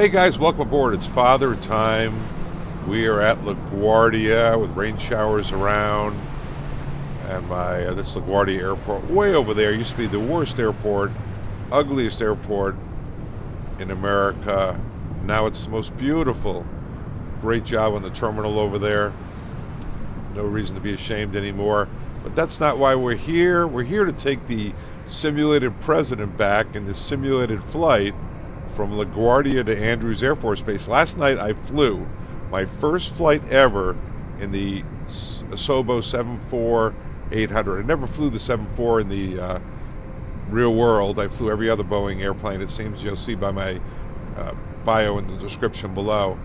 Hey guys, welcome aboard. It's father time. We are at Laguardia with rain showers around. And that's Laguardia Airport. Way over there used to be the worst airport, ugliest airport in America. Now it's the most beautiful. Great job on the terminal over there. No reason to be ashamed anymore. But that's not why we're here. We're here to take the simulated president back in this simulated flight from Laguardia to Andrews Air Force Base. Last night I flew my first flight ever in the ASOBO 747-800. I never flew the 74 in the real world. I flew every other Boeing airplane, it seems. You'll see by my bio in the description below.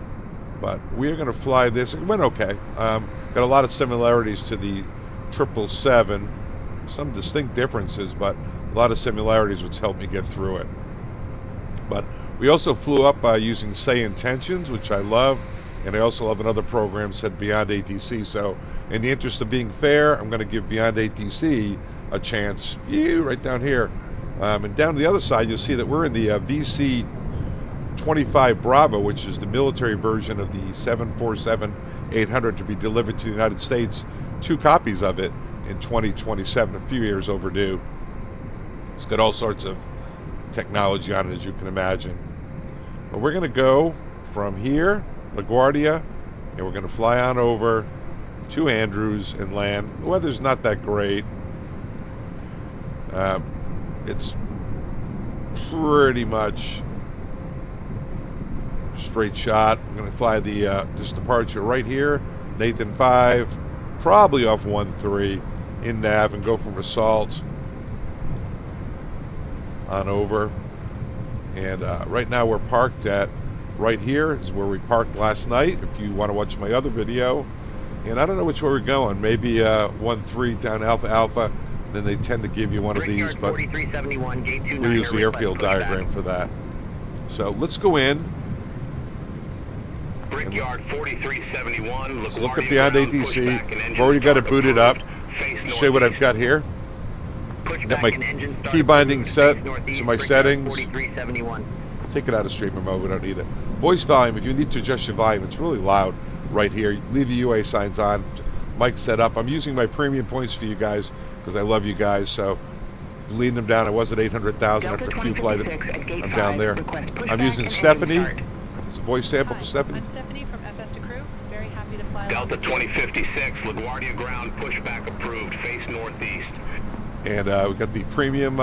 But we are going to fly this. It went okay. Got a lot of similarities to the 777. Some distinct differences, but a lot of similarities, which helped me get through it. But we also flew up using Say Intentions, which I love, and I also love another program said Beyond ATC. So in the interest of being fair, I'm going to give Beyond ATC a chance. Right down here. And down to the other side, you'll see that we're in the VC-25 Bravo, which is the military version of the 747-800 to be delivered to the United States. 2 copies of it in 2027, a few years overdue. It's got all sorts of technology on it, as you can imagine. But we're going to go from here, LaGuardia, and we're going to fly on over to Andrews and land. The weather's not that great. It's pretty much straight shot. We're going to fly this departure right here, Nathan 5, probably off 13 in nav, and go from Assault on over. And right now we're parked at right here is where we parked last night, if you want to watch my other video. And I don't know which way we're going. Maybe 13 down Alpha Alpha. Then they tend to give you one of these, but we use the airfield diagram for that. So let's go in. Brickyard 4371. Let's look at Beyond ATC. I've already got it booted up. Show you what I've got here. Got my key binding set, so my settings. Take it out of streamer mode, we don't need it. Voice volume, if you need to adjust your volume, it's really loud right here. Leave the UA signs on. Mic set up. I'm using my premium points for you guys because I love you guys, so leading them down. I was at 800,000 after a few flights. I'm down there. I'm using Stephanie. It's a voice sample for Stephanie. I'm Stephanie from FS to Crew. Very happy to fly. Delta 2056, LaGuardia ground, pushback approved, face northeast. And we got the premium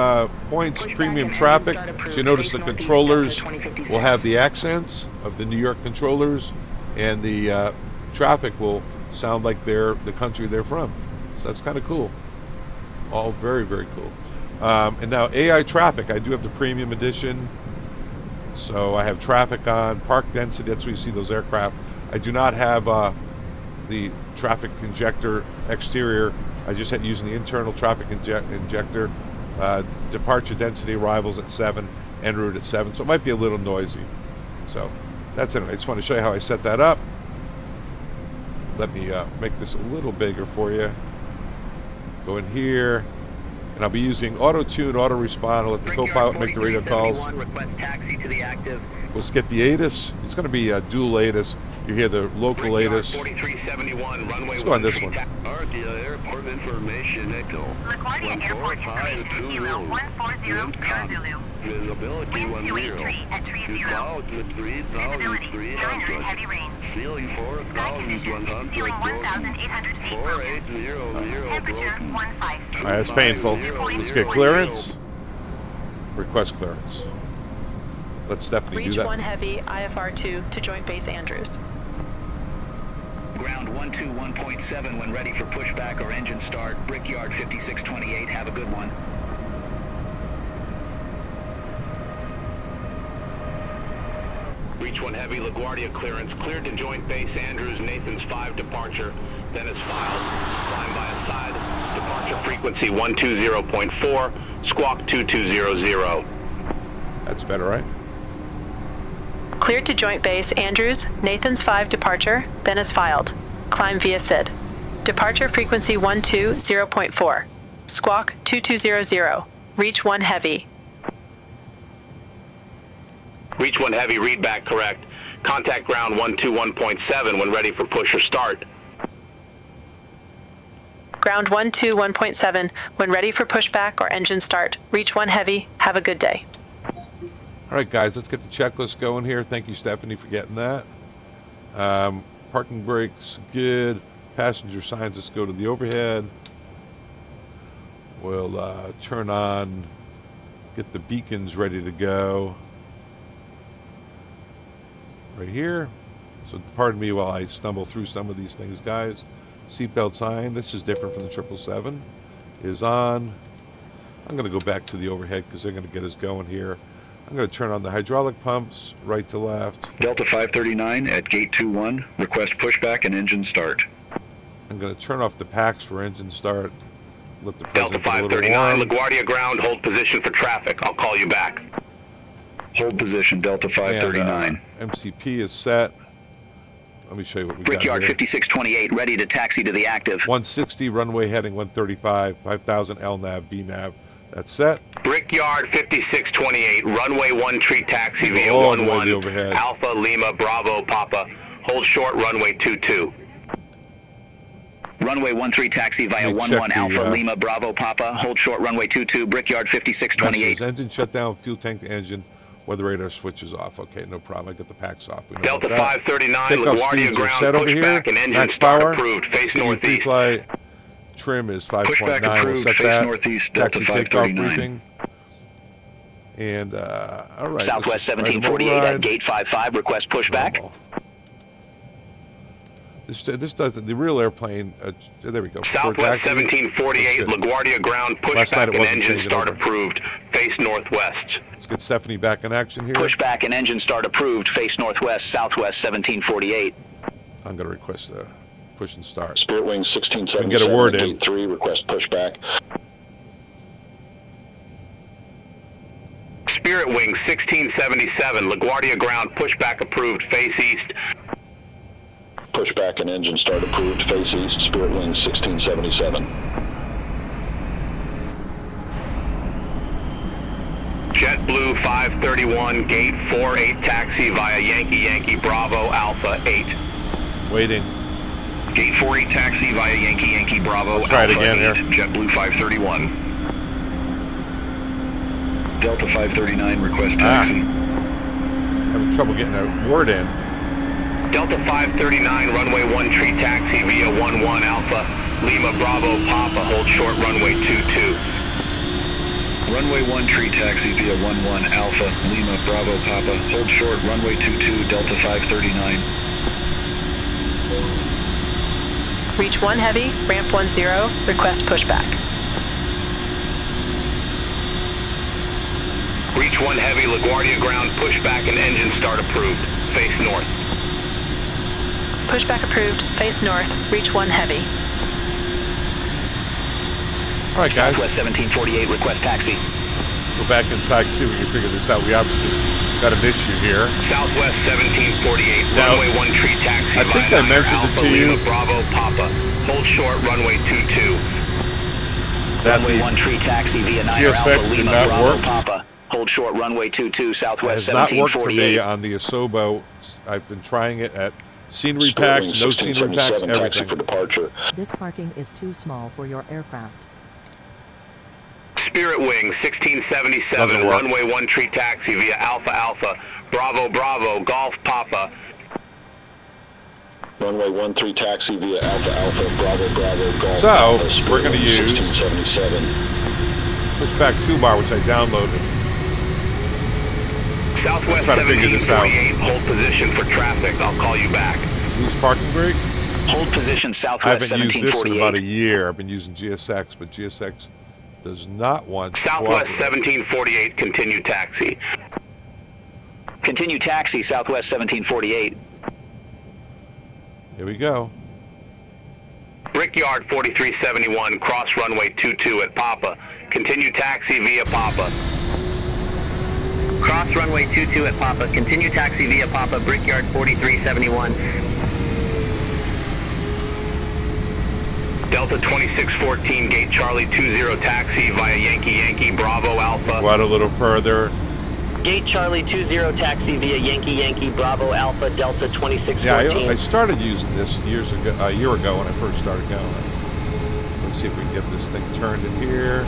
points, premium traffic. So you notice the controllers will have the accents of the New York controllers, and the traffic will sound like they're the country they're from. So that's kind of cool. All very, very cool. And now AI traffic, I do have the premium edition. So I have traffic on, park density, that's where you see those aircraft. I do not have the traffic injector exterior. I just had using the internal traffic injector. Departure density arrivals at 7, Enroute at 7, so it might be a little noisy. So that's it. I just want to show you how I set that up. Let me make this a little bigger for you. Go in here, and I'll be using auto-tune, auto-respond. I'll let the co-pilot make the radio calls. Let's get the ATIS. It's going to be a dual ATIS. You hear the local ATIS. Let's go on this one. Airport information, Echo. LaGuardia Airport information, Kilo 140 Zulu. Visibility 10 at 30. Visibility 900 heavy rain. Ceiling 4,100. Ceiling 1,800 feet. 4800. Temperature 15. Alright, that's painful. Let's get clearance. Request clearance. Let Stephanie do that. Reach 1 heavy, IFR 2 to Joint Base Andrews. Ground 121.7 when ready for pushback or engine start. Brickyard 5628, have a good one. Reach 1 heavy, LaGuardia clearance. Cleared to Joint Base Andrews, Nathan's 5 departure. Then is filed. Flying by a side. Departure frequency 120.4. Squawk 2200. That's better, right? Cleared to Joint Base Andrews, Nathan's 5 departure, then is filed. Climb via SID. Departure frequency 120.4. Squawk 2200. Reach 1 heavy. Reach 1 heavy, read back correct. Contact ground 121.7 when ready for push or start. Ground 121.7 when ready for pushback or engine start. Reach 1 heavy. Have a good day. All right, guys, let's get the checklist going here. Thank you, Stephanie, for getting that. Parking brakes, good. Passenger signs, let's go to the overhead. We'll turn on, get the beacons ready to go. Right here. So pardon me while I stumble through some of these things, guys. Seatbelt sign, this is different from the 777, is on. I'm going to go back to the overhead because they're going to get us going here. I'm going to turn on the hydraulic pumps, right to left. Delta 539 at gate 21, request pushback and engine start. I'm going to turn off the packs for engine start. Let the Delta president get a 539, little warm. LaGuardia ground, hold position for traffic. I'll call you back. Hold position, Delta 539. And, MCP is set. Let me show you what we got Brickyard here. 5628, ready to taxi to the active. 160, runway heading 135, 5000 LNAV, BNAV. That's set. Brickyard 5628, runway 13 taxi via All the way 11, to the overhead. Alpha Lima Bravo Papa, hold short runway 22. Runway 13 taxi via Let me 11 check the, Alpha Lima Bravo Papa, hold short runway 22, Brickyard 5628. Messages, engine shutdown, fuel tank to engine, weather radar switches off. Okay, no problem. I got the packs off. We know Delta about that. 539, Takeoff LaGuardia speeds are ground, set over here. pushback and engine Max start power. approved, face northeast. Flight trim is 5.9. Pushback We'll approved, set face that. northeast, Delta Taxi takeoff 539. briefing. And, all right. Southwest let's just ride 1748 a at ride. gate 55, request pushback. Normal. This does the real airplane. There we go. Southwest 1748, LaGuardia ground, Last night pushback it and wasn't engine changing start over. approved, face northwest. Let's get Stephanie back in action here. Pushback and engine start approved, face northwest, Southwest 1748. I'm going to request a push and start. Spirit Wing 1677, get a word in. gate 3, request pushback. Spirit Wing 1677, LaGuardia ground, pushback approved, face east. Pushback and engine start approved, face east, Spirit Wing 1677. JetBlue 531, gate 48 taxi via Yankee Bravo Alpha 8. Waiting. Gate 48 taxi via Yankee Bravo Try it Alpha again 8, here. JetBlue 531. Delta 539, request taxi. Having trouble getting a word in. Delta 539, runway 13 taxi via 11 Alpha, Lima Bravo Papa, hold short runway 22. Runway 13 taxi via 11 Alpha, Lima Bravo Papa, hold short runway 22, Delta 539. Reach 1 heavy, ramp 10, request pushback. Reach 1 heavy, LaGuardia ground, pushback and engine start approved, face north. Pushback approved, face north, reach 1 heavy. All right, guys. Southwest 1748, request taxi. Go back inside and see if we can figure this out. We obviously got an issue here. Southwest 1748, Now, runway 13 taxi I think via I mentioned Alpha, it to you. Lima Bravo Papa, hold short runway 22. That Runway the 13 taxi via 9 GSX Alpha, did Lima not Bravo work. Papa, hold short runway 22, Southwest has not worked for me 1748. on the ASOBO. I've been trying it at scenery Spirit Wing packs, no scenery packs, 1677, taxi everything. for departure. This parking is too small for your aircraft. Spirit Wing 1677, Doesn't work. runway 13 taxi via Alpha Alpha, Bravo Bravo, Golf Papa. Runway 13 taxi via Alpha Alpha, Bravo Bravo, Golf So, Alpha, Spirit we're gonna Wing use- 1677. Pushback 2-bar, which I downloaded. Southwest Try to figure this out. 1748, hold position for traffic. I'll call you back. Use parking brake. Hold position, I Southwest haven't used this in about a 1748. year. I've been using GSX, but GSX does not want to Southwest cooperate. 1748, continue taxi. Continue taxi, Southwest 1748. Here we go. Brickyard 4371, cross runway 22 at Papa. Continue taxi via Papa. Cross runway 22 at Papa. Continue taxi via Papa, Brickyard 4371. Delta 2614, gate Charlie 20 taxi via Yankee Bravo Alpha. Go out a little further. Gate Charlie 20 taxi via Yankee Yankee Bravo Alpha Delta 2614. Yeah, I started using this a year ago when I first started going. Let's see if we can get this thing turned in here.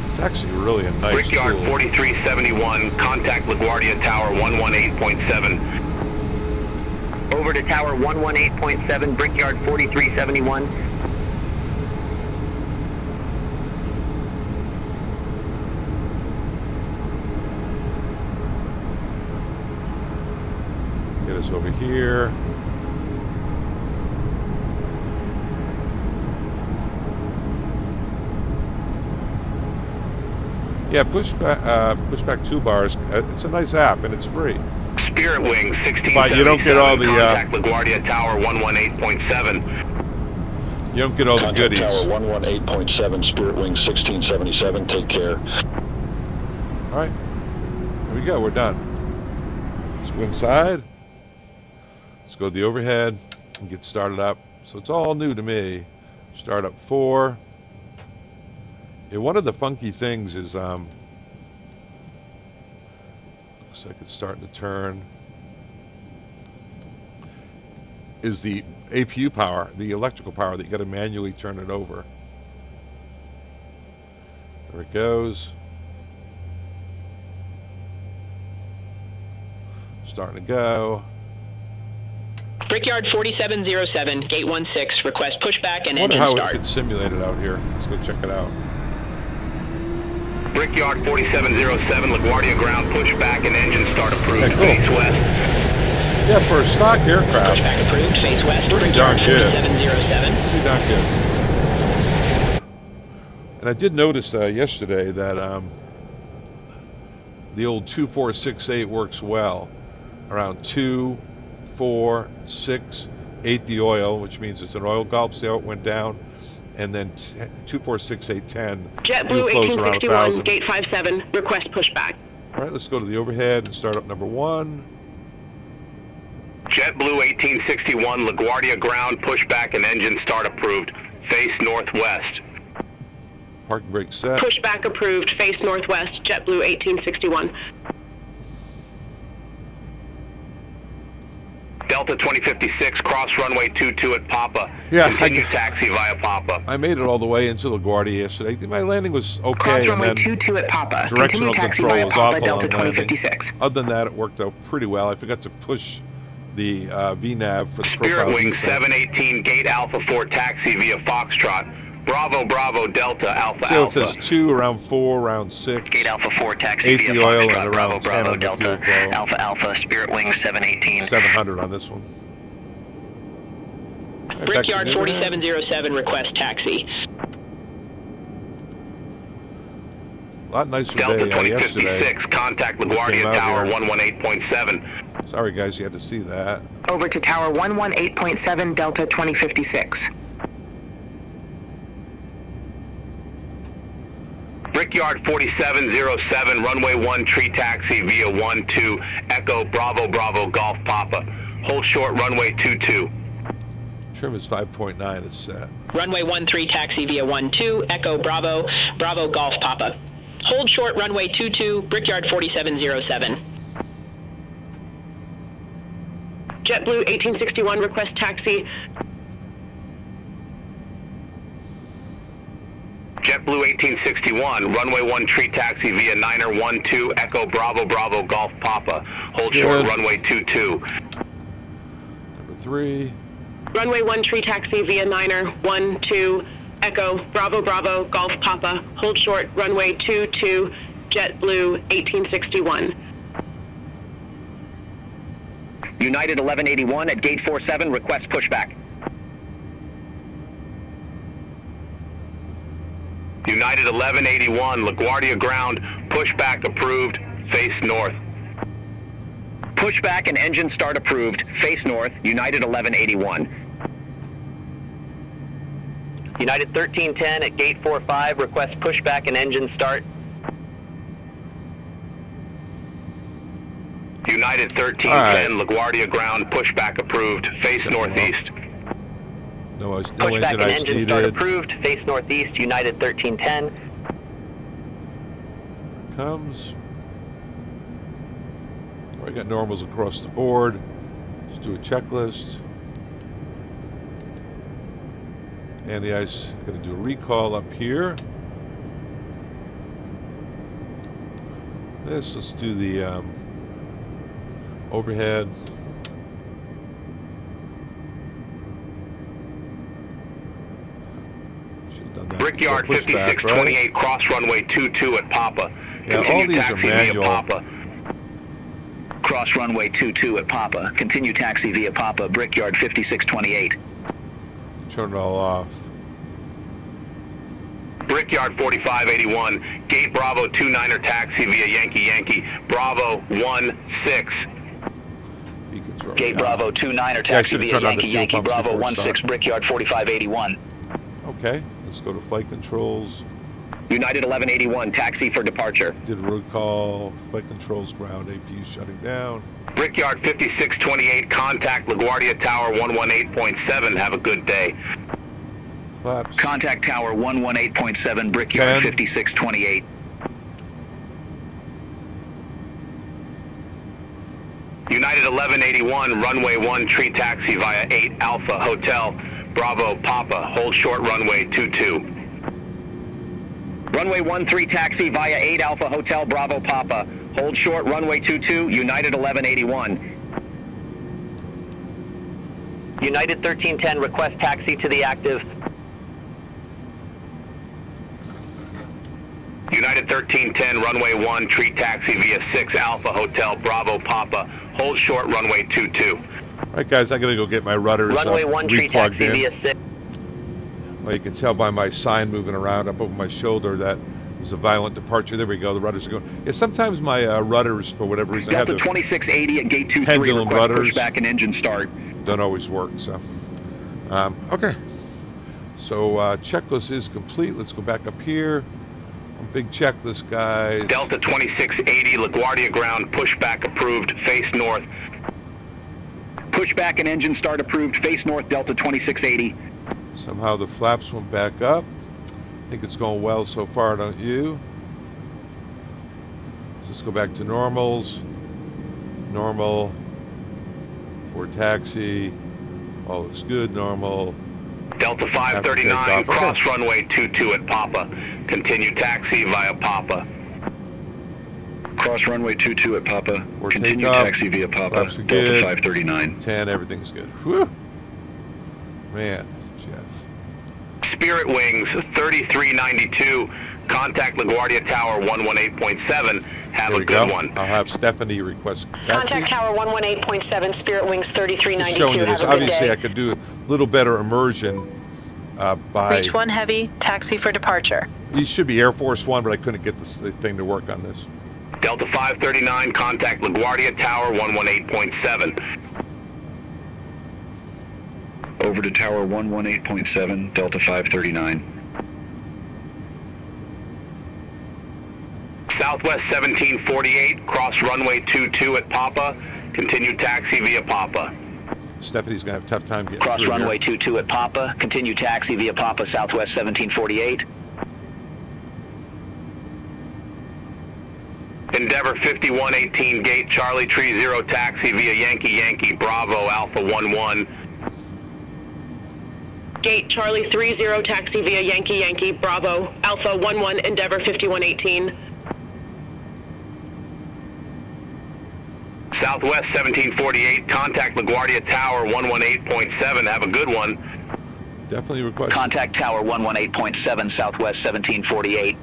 It's actually really a nice Brickyard tool. 4371, contact LaGuardia Tower 118.7. Over to Tower 118.7, Brickyard 4371. Get us over here. Yeah, Pushback 2 bars. It's a nice app and it's free. Spirit Wing 1677, But you don't get all the contact LaGuardia Tower 118.7. you don't get all the Contact goodies. Tower 118.7, Spirit Wing 1677, take care. All right, here we go. We're done. Let's go inside. Let's go to the overhead and get started up. So it's all new to me. Start up 4. Yeah, one of the funky things is looks like it's starting to turn. Is the APU power, the electrical power that you got to manually turn it over. There it goes. Starting to go. Brickyard 4707, gate 16, request pushback and I wonder engine how start. it gets simulated out here. Let's go check it out. Brickyard 4707, LaGuardia ground pushback and engine start approved. Okay, cool. Face west. Yeah, for a stock aircraft, Pushback approved, face west, pretty Brickyard darn good. 4707. Pretty darn good. And I did notice yesterday that the old 2468 works well. Around 2, 4, 6, 8 the oil, which means it's an oil gulp. See how it went down? And then 246810. JetBlue 1861, gate 57, request pushback. All right, let's go to the overhead and start up number 1. JetBlue 1861, LaGuardia ground pushback and engine start approved. Face northwest. Parking brake set. Pushback approved, face northwest, JetBlue 1861. Delta 2056, cross runway 22 at Papa. Yeah, Continue taxi via Papa. I made it all the way into LaGuardia yesterday. My landing was okay, Cross and runway then 22 at Papa. directional Continue taxi control via was Papa, awful Delta on landing. 2056. Other than that, it worked out pretty well. I forgot to push the VNAV for the Spirit profile. Wing defense. 718, gate Alpha 4 taxi via Foxtrot. Bravo, Bravo, Delta, Alpha, So it Alpha. says 2, around 4, around 6. Gate Alpha 4 taxi 8 via the oil Foxtrot, and Bravo, around 10 Bravo, on the Delta, fuel flow. Alpha, Alpha, Spirit Wing 718. 700 on this one. Right, Brickyard back to the overhead. 4707, request taxi. A lot nicer Delta day yesterday. 2056, contact Came LaGuardia out Tower here. 118.7. Sorry guys, you had to see that. Over to Tower 118.7, Delta 2056. Brickyard 4707, runway 1 tree taxi via 12 Echo Bravo Bravo Golf Papa. Hold short runway 22. Trim is 5.9 is set. Runway 13 taxi via 12, Echo Bravo, Bravo Golf Papa. Hold short runway 22, Brickyard 4707. JetBlue 1861, request taxi. JetBlue 1861, runway 1 tree taxi via 9er 12 Echo Bravo Bravo Golf Papa. Hold short Good. runway 22. Number 3. Runway 1 tree taxi via 9er 12 Echo Bravo Bravo Golf Papa. Hold short runway 22, JetBlue 1861. United 1181 at gate 47, request pushback. United 1181, LaGuardia ground, pushback approved, face north. Pushback and engine start approved, face north, United 1181. United 1310 at gate 45, request pushback and engine start. United 1310, LaGuardia ground, pushback approved, face northeast. No Pushback engine and ice engine start needed. approved, face northeast, United 1310. comes. I got normals across the board. Let's do a checklist. And the ice, going to do a recall up here. Let's do the overhead. Brickyard 5628, right? Cross runway 22 at Papa. Yeah, all these are manual. Papa. Cross runway 22 at Papa. Continue taxi via Papa. Brickyard 5628. Turn it all off. Brickyard 4581. Gate Bravo 29er taxi via Yankee Yankee. Bravo 16. Gate Bravo 29er taxi via Yankee Yankee. Bravo 16. Brickyard 4581. Okay. Let's go to flight controls. United 1181, taxi for departure. Did a road call, flight controls, ground APU shutting down. Brickyard 5628, contact LaGuardia Tower 118.7, have a good day. Flaps. Contact Tower 118.7, Brickyard 5628. United 1181, runway 1, tree taxi via 8 Alpha Hotel. Bravo Papa, hold short runway 22. Runway 13 taxi via 8 Alpha Hotel Bravo Papa, hold short runway 22, United 1181. United 1310, request taxi to the active. United 1310, runway 1, tree taxi via 6 Alpha Hotel Bravo Papa, hold short runway 22. All right, guys, I gotta go get my rudders runway 1 tree taxi via 6. Well, you can tell by my sign moving around up over my shoulder that it was a violent departure. There we go. The rudders are going. Yeah, sometimes my rudders, for whatever reason, Delta 2680 at gate 23. Pendulum rudders. Pushback and engine start. Don't always work. So, okay. So checklist is complete. Let's go back up here. Big checklist, guys. Delta 2680, LaGuardia ground, pushback approved, face north. Pushback and engine start approved, face north, Delta 2680. Somehow the flaps went back up. I think it's going well so far, don't you? So let's go back to normals. Normal. For taxi. All looks good, normal. Delta 539, cross runway 22 at Papa. Continue taxi via Papa. Cross runway 22 at Papa. Or continue takeoff. Taxi via Papa. Flaps are Delta good. 539. 10, everything's good. Whew. Man, Jeff. Spirit Wings 3392. Contact LaGuardia Tower 118.7. Have a good one. I'll have Stephanie request taxi. Contact Tower 118.7, Spirit Wings 3392. Showing you this. Have a good Obviously, day. I could do a little better immersion by... Reach 1 heavy, taxi for departure. He should be Air Force One, but I couldn't get the thing to work on this. Delta 539, contact LaGuardia Tower 118.7. Over to Tower 118.7, Delta 539. Southwest 1748, cross runway 22 at Papa. Continue taxi via Papa. Stephanie's going to have a tough time getting Cross through runway here. 22 at Papa. Continue taxi via Papa, Southwest 1748. Endeavor 5118, gate Charlie Tree 0, taxi via Yankee Yankee, Bravo Alpha 11. Gate Charlie 30, taxi via Yankee Yankee, Bravo Alpha 11, Endeavor 5118. Southwest 1748, contact LaGuardia Tower 118.7. Have a good one. Definitely request. Contact Tower 118.7, Southwest 1748.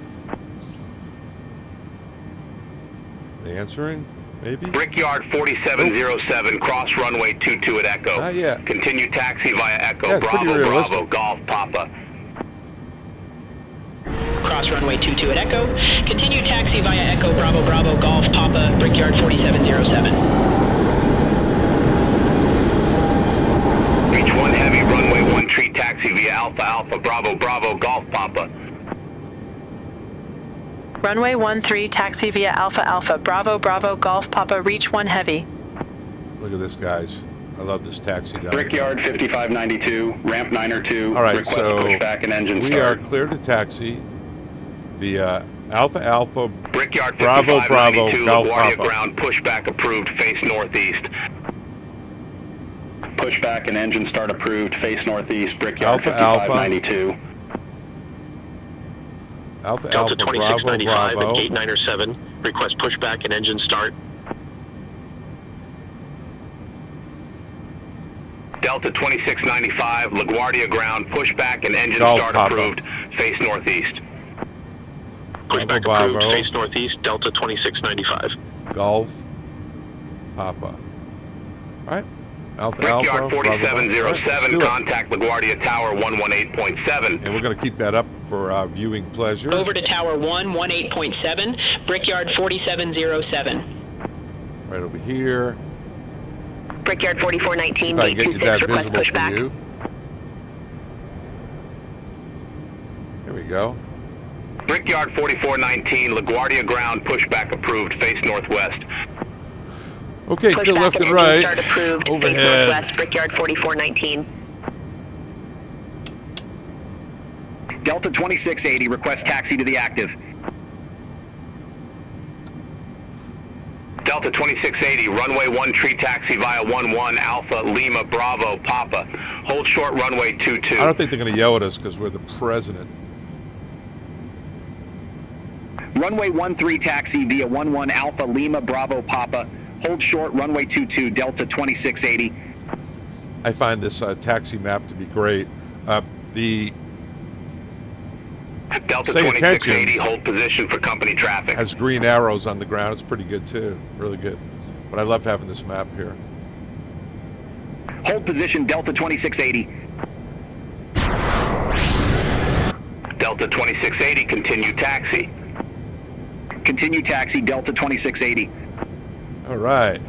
Answering, maybe? Brickyard 4707, cross runway 22 at Echo. Not yet. Continue taxi via Echo, Yeah, it's pretty Bravo realistic. Bravo, Golf Papa. Cross runway 22 at Echo. Continue taxi via Echo Bravo Bravo Golf Papa, Brickyard 4707. Reach 1 heavy, runway 1 tree taxi via Alpha Alpha Bravo Bravo Golf Papa. Runway 13, taxi via Alpha Alpha, Bravo Bravo Golf Papa, reach 1 heavy. Look at this, guys. I love this taxi down Brickyard 5592, ramp 902. All right, request so pushback and engine we start. are clear to taxi via Alpha Alpha, Brickyard Bravo Bravo, 5592, Golf LaGuardia Papa. ground, pushback approved, face northeast. Pushback and engine start approved, face northeast, Brickyard Alpha Alpha. 5592. Alpha Delta Alpha, 2695 Bravo, at Bravo. gate 9 or 7. Request pushback and engine start. Delta 2695, LaGuardia ground, pushback and engine Golf start Papa. approved, face northeast. Pushback Bravo, approved, Bravo. face northeast, Delta 2695. Golf Papa. All right. Alpha Brickyard Alpha, Bravo, 4707, Bravo. contact LaGuardia Tower 118.7. And we're going to keep that up for viewing pleasure. Over to Tower 118.7, Brickyard 4707. Right over here. Brickyard 4419, If I can gate get you that 26, request visible for pushback. you. There we go. Brickyard 4419, LaGuardia ground, pushback approved, face northwest. Okay, to Pushback left and and engine right. start approved, face Overhead. northwest, Brickyard 4419. Delta 2680, request taxi to the active. Delta 2680, runway 1 tree taxi via 11 Alpha Lima Bravo Papa. Hold short runway 22. I don't think they're going to yell at us because we're the president. Runway 13 taxi via 11 Alpha Lima Bravo Papa. Hold short runway 22 Delta 2680. I find this taxi map to be great. The Delta say 2680, attention hold position for company traffic. has green arrows on the ground. It's pretty good too. Really good. But I love having this map here. Hold position Delta 2680. Delta 2680, continue taxi. Continue taxi Delta 2680. All right.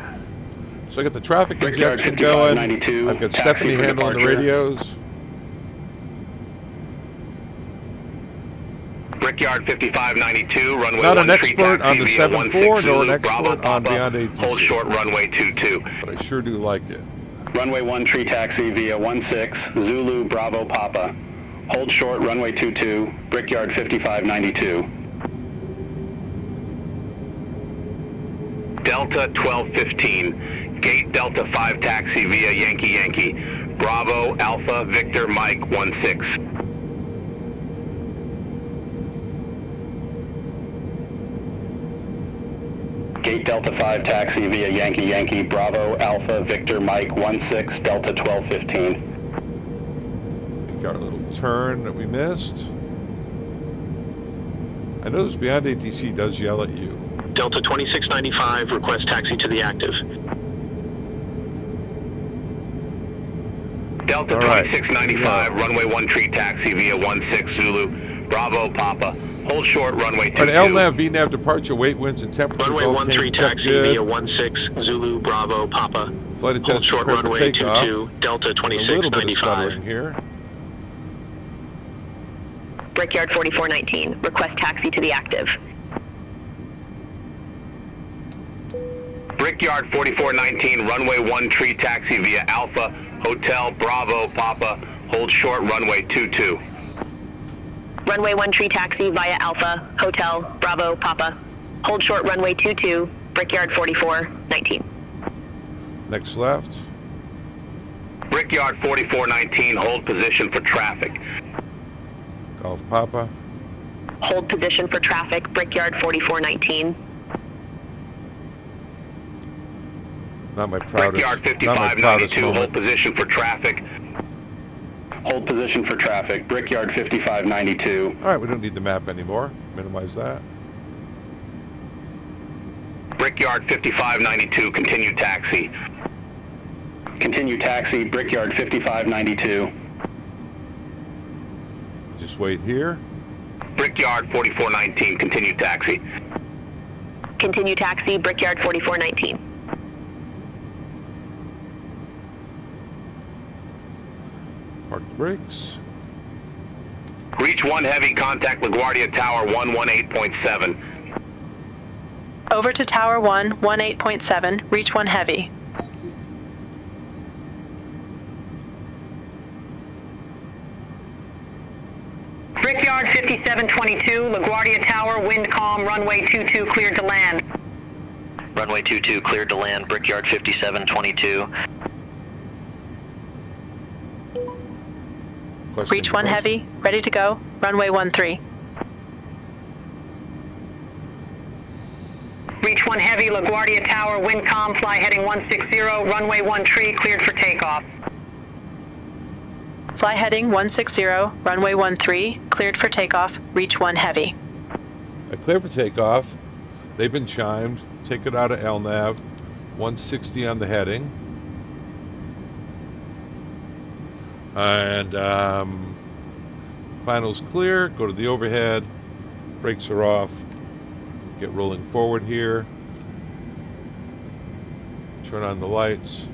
So I got the traffic Brickyard injection going. 5592, I've got taxi Stephanie for handling the departure. radios. Brickyard 5592, runway Not 1 an tree expert taxi on the via 7-4, 16 nor an Zulu Bravo expert on Papa. Beyond ATC. Hold short runway 22. But I sure do like it. Runway 1 tree taxi via 16 Zulu Bravo Papa. Hold short runway 22, Brickyard 5592. Delta 1215, gate Delta 5 taxi via Yankee Yankee. Bravo Alpha Victor Mike 16. Gate Delta 5 taxi via Yankee Yankee, Bravo Alpha Victor Mike 16 Delta 1215. We got our little turn that we missed. I notice Beyond ATC does yell at you. Delta 2695, request taxi to the active. Delta All right. 2695, runway 1 tree taxi via 16 Zulu. Bravo Papa. Hold short runway 22. All right, LNAV, VNAV departure, weight, winds, and temperature. Runway both 13 came, check taxi good. via 16 Zulu Bravo Papa. Flight Hold attendants short prepared for runway takeoff. 22, Delta A little bit of 2695. stuttering here. Brickyard 4419, request taxi to the active. Brickyard 4419, runway 1 tree taxi via Alpha Hotel Bravo Papa. Hold short runway 22. Runway 1 tree taxi via Alpha, Hotel, Bravo, Papa. Hold short runway 22, Brickyard 4419. Next left. Brickyard 4419, hold position for traffic. Golf Papa. Hold position for traffic, Brickyard 4419. Not my proudest. Brickyard Not my proudest 5592, hold moment. position for traffic. Hold position for traffic, Brickyard 5592. All right, we don't need the map anymore. Minimize that. Brickyard 5592, continue taxi. Continue taxi, Brickyard 5592. Just wait here. Brickyard 4419, continue taxi. Continue taxi, Brickyard 4419. Park the brakes. Reach 1 heavy, contact LaGuardia Tower 118.7. Over to Tower 1, 18.7, reach 1 heavy. Brickyard 5722, LaGuardia Tower, wind calm, runway 22 cleared to land. Runway 22 cleared to land, Brickyard 5722. Reach 1 heavy, ready to go, runway 13. Reach 1 heavy, LaGuardia Tower, wind calm, fly heading 160, runway 13 cleared for takeoff. Fly heading 160, runway 13, cleared for takeoff, reach 1 heavy. I clear for takeoff. They've been chimed. Take it out of LNAV. 160 on the heading. And final's clear. Go to the overhead. Brakes are off. Get rolling forward here. Turn on the lights.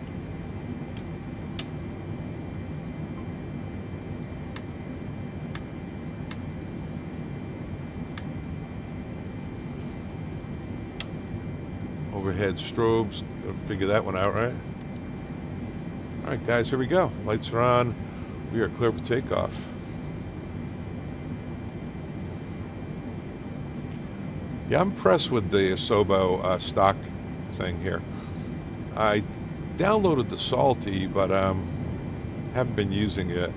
Overhead strobes. Gotta figure that one out, right? All right, guys, here we go. Lights are on. We are clear for takeoff. Yeah, I'm impressed with the ASOBO stock thing here. I downloaded the Salty, but haven't been using it.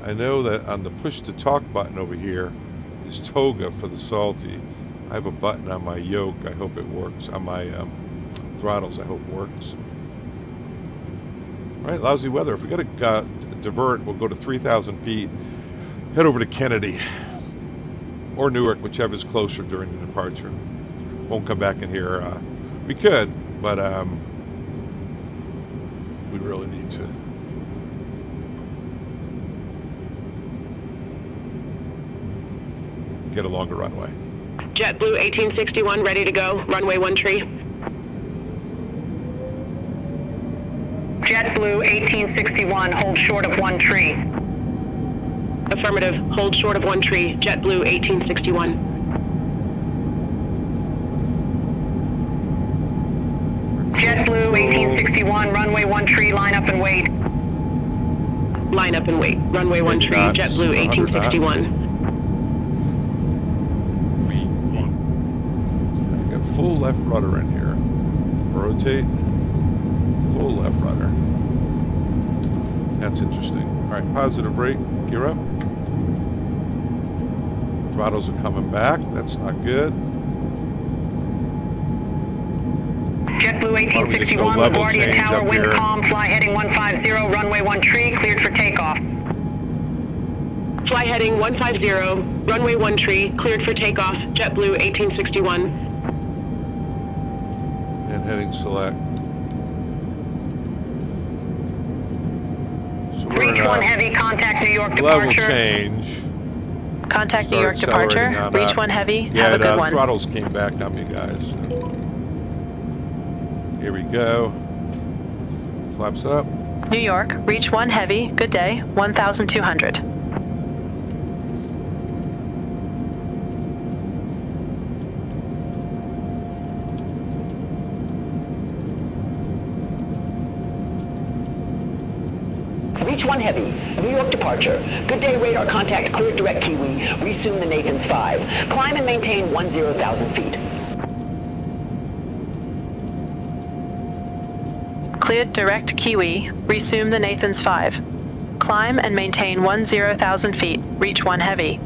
I know that on the push to talk button over here is Toga for the Salty. I have a button on my yoke. I hope it works. On my throttles, I hope it works. All right, lousy weather. If we got to divert, we'll go to 3,000 feet. Head over to Kennedy or Newark, whichever's closer during the departure. Won't come back in here. We could, but we really need to. Get a longer runway. JetBlue 1861 ready to go, runway 13. JetBlue 1861, hold short of 13. Affirmative, hold short of 13, JetBlue 1861. JetBlue 1861, runway 13, line up and wait. Line up and wait, runway 13, JetBlue 1861. Full left rudder in here. Rotate. Full left rudder. That's interesting. All right, positive brake. Gear up. Throttles are coming back. That's not good. JetBlue 1861, LaGuardia Tower, wind calm, fly heading 150, runway 13, cleared for takeoff. Fly heading 150, runway 13, cleared for takeoff, JetBlue 1861. And heading select. So we're Reach 1 heavy, contact New York level departure. Change. Contact New York departure. Reach 1 heavy. Yeah, have a good one. Throttles came back on me, guys. Here we go. Flaps up. New York, reach 1 heavy. Good day. 1,200. Reach 1 heavy, New York departure. Good day, radar contact, cleared direct Kiwi. Resume the Nathan's 5. Climb and maintain 10,000 feet. Cleared direct Kiwi. Resume the Nathan's 5. Climb and maintain 10,000 feet. Reach 1 heavy.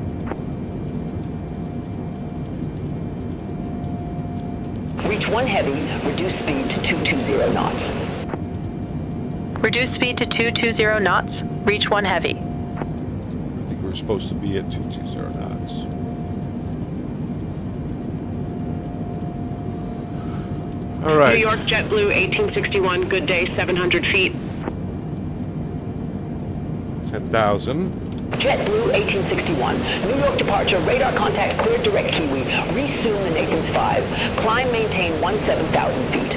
Reach 1 heavy, reduce speed to 220 knots. Reduce speed to 220 knots. Reach 1 heavy. I think we're supposed to be at 220 knots. All right. New York JetBlue 1861, good day, 700 feet. 10,000. JetBlue 1861, New York departure, radar contact, cleared direct Kiwi. Resume the Nathan's 5. Climb, maintain 17,000 feet.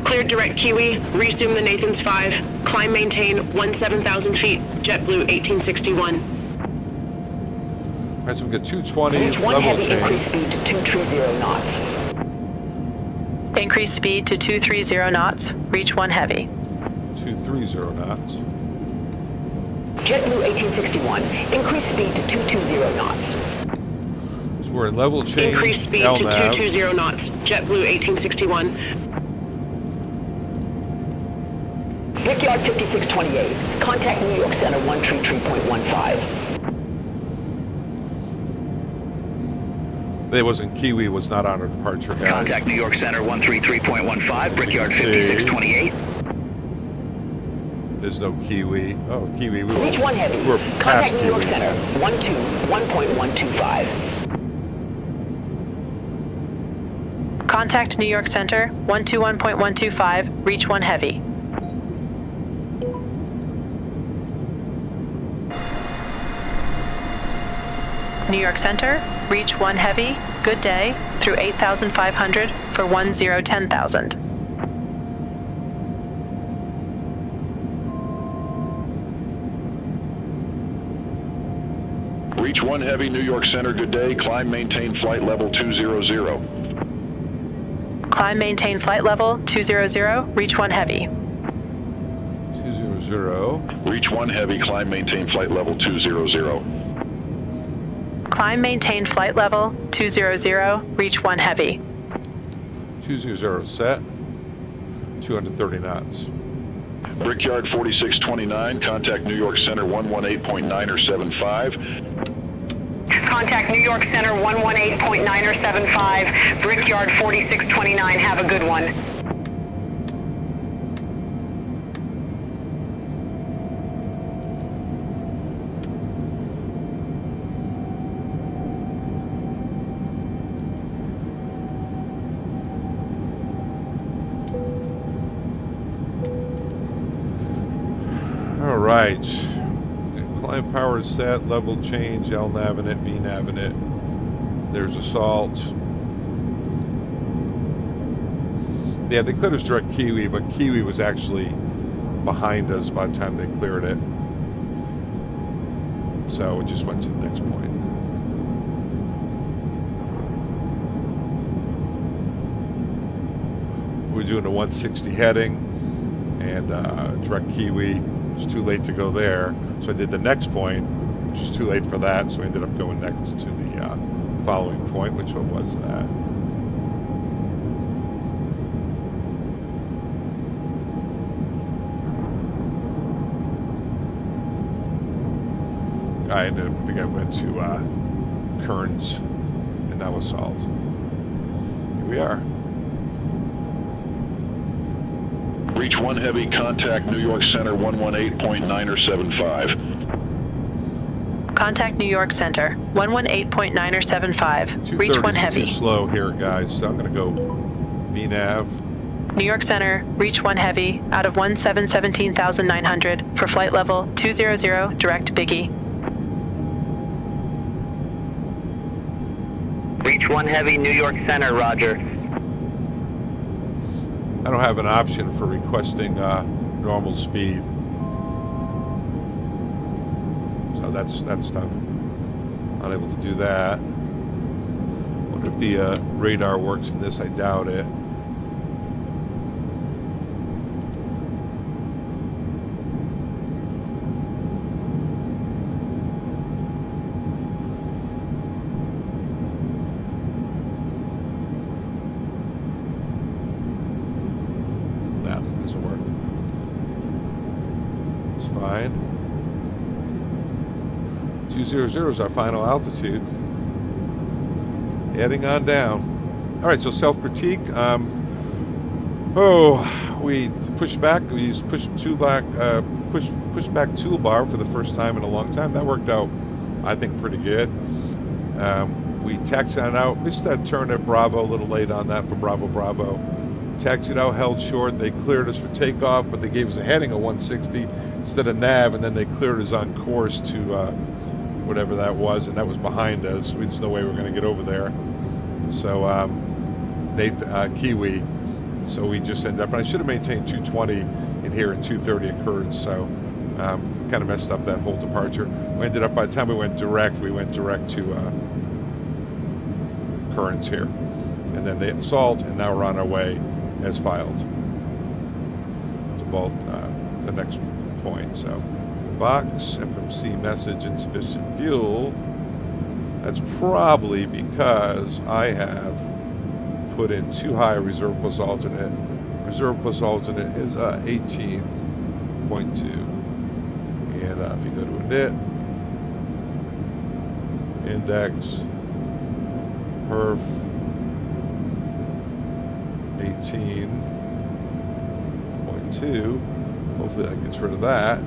Cleared direct Kiwi, resume the Nathan's 5. Climb, maintain 17,000 feet, JetBlue 1861. All right, so we got 220 Reach 1 level heavy, change. increase speed to 230 knots. Increase speed to 230 knots. Reach 1 heavy. 230 knots. JetBlue 1861, increase speed to 220 knots. So we're in level change. Increase speed to 220 knots. JetBlue 1861. Brickyard 5628, contact New York Center 133.15. It wasn't Kiwi, was not on our departure, guys. Contact New York Center 133.15, Brickyard 5628. There's no Kiwi. Oh, Kiwi. Reach 1 heavy. We're past contact New York Kiwi. Center 121.125. Contact New York Center 121.125. Reach 1 heavy. New York Center, reach 1 heavy, good day, through 8,500 for 1010,000. Reach 1 heavy, New York Center, good day, climb, maintain flight level 200. Climb, maintain flight level 200, reach 1 heavy. 200. Reach 1 heavy, climb, maintain flight level 200. Climb, maintain flight level 200, reach 1 heavy. 200 set. 230 knots. Brickyard 4629, contact New York Center 118.975. Contact New York Center 118.975, Brickyard 4629. Have a good one. All right. Climb power set, level change, L navigate, B navigate. There's assault. Yeah, they cleared us direct Kiwi, but Kiwi was actually behind us by the time they cleared it. So it just went to the next point. We're doing a 160 heading and direct Kiwi. It's too late to go there, so I did the next point, which is too late for that, so I ended up going next to the following point, which was that. I think I went to Kearns and now Assault. Here we are. Reach 1 heavy, contact New York Center 118.975. Contact New York Center 118.975. Reach 1 heavy. Too slow here, guys. So I'm going to go VNAV. New York Center, reach 1 heavy out of 17,900 for flight level 200, direct Biggie. Reach 1 heavy, New York Center, roger. I don't have an option for requesting normal speed. So that's tough. Unable to do that. Wonder if the radar works in this. I doubt it. Fine. 200 is our final altitude. Heading on down. All right, so self-critique. We pushed back. We used pushback toolbar for the first time in a long time. That worked out, I think, pretty good. We taxied out. Missed that turn at Bravo. A little late on that for Bravo. Taxied out, held short. They cleared us for takeoff, but they gave us a heading of 160 instead of nav, and then they cleared us on course to whatever that was, and that was behind us. There's no way we're going to get over there. So Kiwi. So we just ended up, and I should have maintained 220 in here and 230 occurred. So kind of messed up that whole departure. We ended up, by the time we went direct to Currents here. And then they assault, and now we're on our way as filed to bolt the next point. So the box, FMC message, insufficient fuel. That's probably because I have put in too high a reserve plus alternate. Reserve plus alternate is 18.2. And if you go to init, index, perf, 18.2. Hopefully that gets rid of that.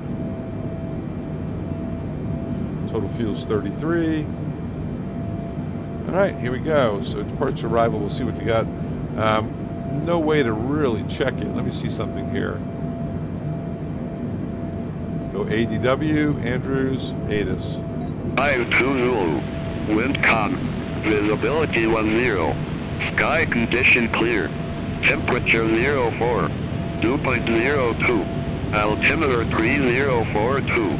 Total fuel's 33. All right, here we go. So departure arrival, we'll see what you got. No way to really check it. Let me see something here. Go ADW, Andrews, ATIS. 520, wind calm, visibility 10, sky condition clear, temperature 04, 2.02, altimeter 3042,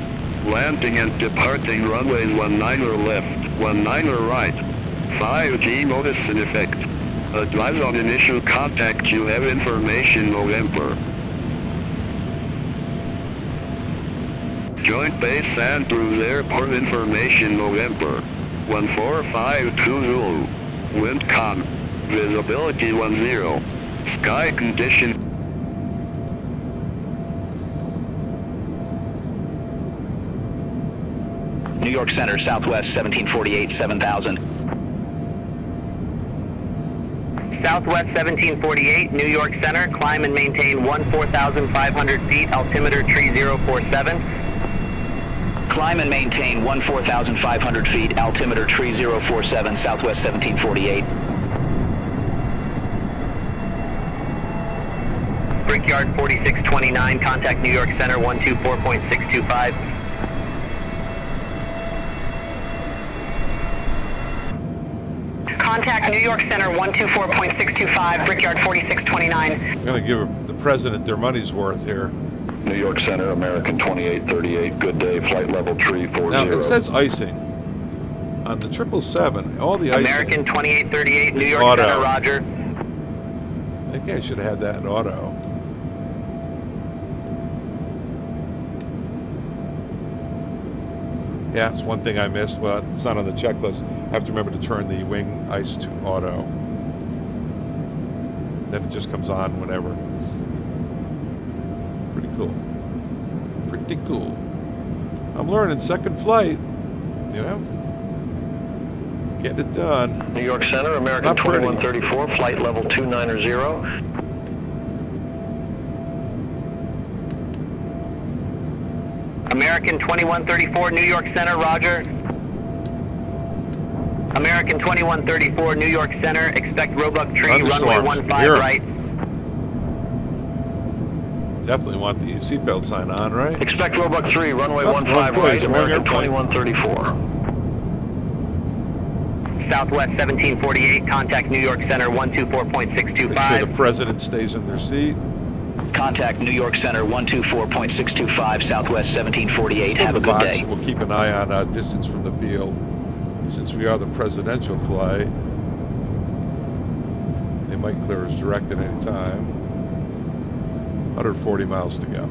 landing and departing runways 19 left, 19 right, 5G notice in effect. Advise on initial contact, you have information November. Joint Base Andrews Airport information November. 14520. Wind calm. Visibility 10. Sky condition. New York Center, Southwest 1748, 7000. Southwest 1748, New York Center, climb and maintain 14,500 feet, altimeter tree 047. Climb and maintain 14,500 feet, altimeter tree 047, Southwest 1748. Brickyard 4629, contact New York Center 124.625. Contact New York Center 124.625, Brickyard 4629. I'm going to give the president their money's worth here. New York Center, American 2838, good day, flight level tree 40. Now, it says icing. On the 777, all the icing. American 2838, New York auto. Center, roger. I think I should have had that in auto. Yeah, it's one thing I missed. Well, it's not on the checklist. I have to remember to turn the wing ice to auto. Then it just comes on whenever. Pretty cool. Pretty cool. I'm learning second flight, you know? Get it done. New York Center, American 2134, flight level 290. American 2134, New York Center, roger. American 2134, New York Center, expect Roebuck tree, runway 15 right.15 want the seatbelt sign on, right? Expect Roebuck 3, runway 15 right, American 2134. Southwest 1748, contact New York Center 124.625. Make sure the president stays in their seat. Contact New York Center 124.625, Southwest 1748. Have a good day. We'll keep an eye on distance from the field. Since we are the presidential flight, they might clear us direct at any time. 140 miles to go.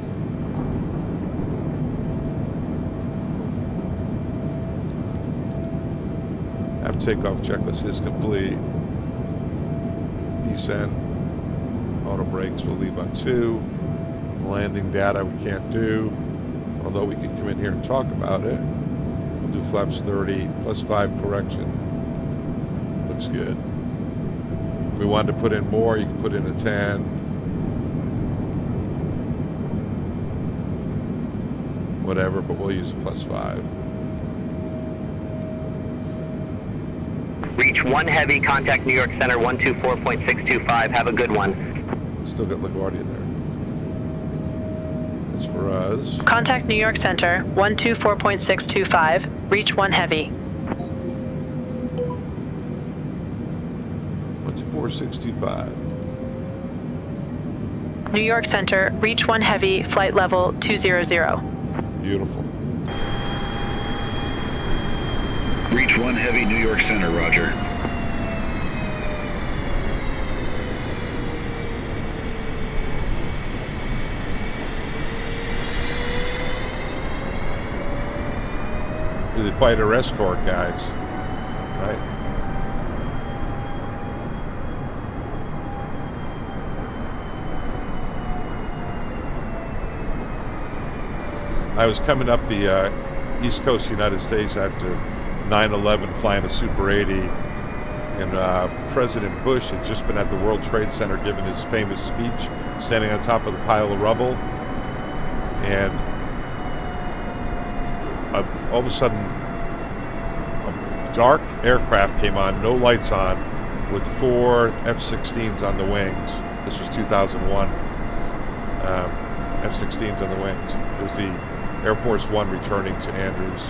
Have takeoff checklist is complete. Descent. Auto brakes will leave on 2. Landing data we can't do, although we can come in here and talk about it. We'll do flaps 30 plus 5 correction. Looks good. If we wanted to put in more, you can put in a 10. Whatever, but we'll use a plus 5. Reach 1 heavy, contact New York Center 124.625. Have a good one. Still got LaGuardia there. That's for us. Contact New York Center 124.625. Reach 1 heavy. 124.625. New York Center, reach 1 heavy, flight level 200. Beautiful. Reach 1 heavy, New York Center, roger. the fighter escort guys, right? I was coming up the East Coast of the United States after 9/11, flying a Super 80, and President Bush had just been at the World Trade Center giving his famous speech, standing on top of the pile of rubble, and all of a sudden a dark aircraft came on, no lights on, with 4 F-16s on the wings. This was 2001. F-16s on the wings. It was the Air Force One returning to Andrews.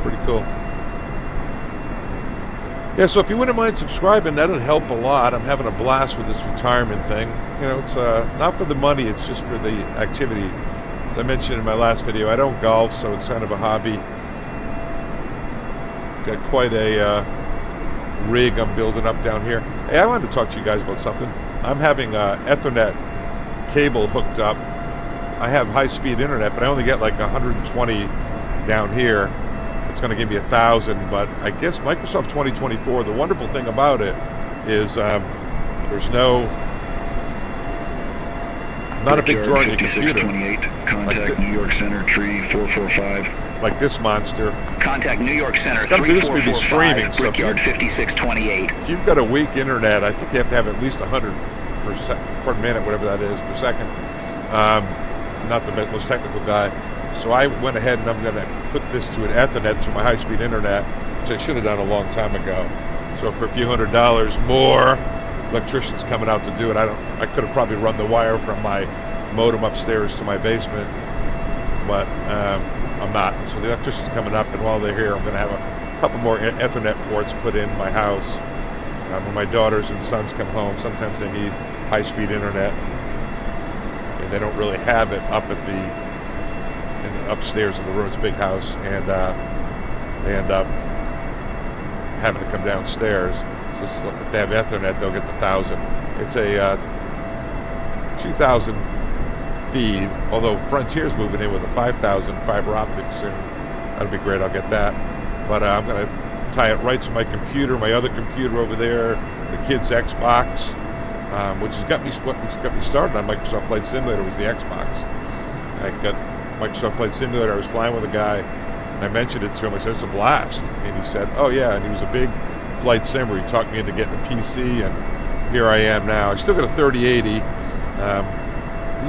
Pretty cool. Yeah, so if you wouldn't mind subscribing, that'd help a lot. I'm having a blast with this retirement thing. You know, it's not for the money, it's just for the activity. As I mentioned in my last video, I don't golf, so it's kind of a hobby. Got quite a rig I'm building up down here. Hey, I wanted to talk to you guys about something. I'm having Ethernet cable hooked up. I have high-speed internet, but I only get like 120 down here. It's going to give me 1,000, but I guess Microsoft 2024, the wonderful thing about it is there's not a big draw on your computer. 5628, contact like New York Center, tree 445. Like this monster. Contact New York Center, 3445, Brickyard 5628. If you've got a weak internet, I think you have to have at least 100 per minute, whatever that is, per second. Not the most technical guy. So I went ahead and I'm going to put this to an Ethernet to my high-speed internet, which I should have done a long time ago. So for a few $100 more, electrician's coming out to do it. I could have probably run the wire from my modem upstairs to my basement, but I'm not. So the electrician's coming up, and while they're here, I'm going to have a couple more Ethernet ports put in my house. When my daughters and sons come home, sometimes they need high-speed internet, and they don't really have it up at the upstairs in the room. It's a big house, and they end up having to come downstairs. So if they have Ethernet, they'll get the 1,000. It's a 2,000 feed, although Frontier's moving in with a 5,000 fiber optics soon. That'll be great, I'll get that. But I'm going to tie it right to my computer, my other computer over there, the kid's Xbox, which has got me started on Microsoft Flight Simulator, was the Xbox. I got Microsoft Flight Simulator. I was flying with a guy, and I mentioned it to him. I said, it's a blast. And he said, oh yeah, and he was a big flight simmer. He talked me into getting a PC, and here I am now. I still got a 3080.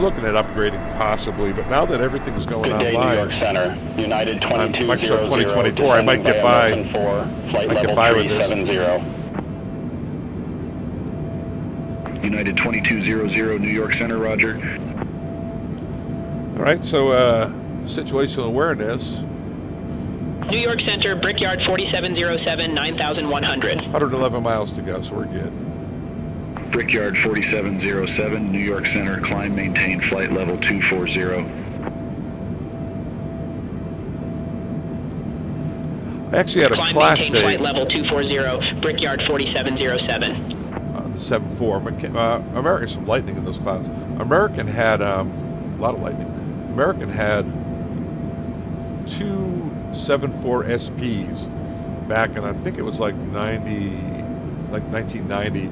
Looking at upgrading possibly, but now that everything's going online, New York Center, United 2200, Microsoft 2024, I might get by. Flight level 370. United 2200, New York Center, roger. All right, so situational awareness. New York Center, Brickyard 4707, 9100. 111 miles to go, so we're good. Brickyard 4707, New York Center, climb, maintain flight level 240. I actually had a climb, class maintain day. Flight level 240, Brickyard 4707. On the 7-4. American, some lightning in those clouds. American had a lot of lightning. American had 2 7-4 SPs back in, I think it was like 1990.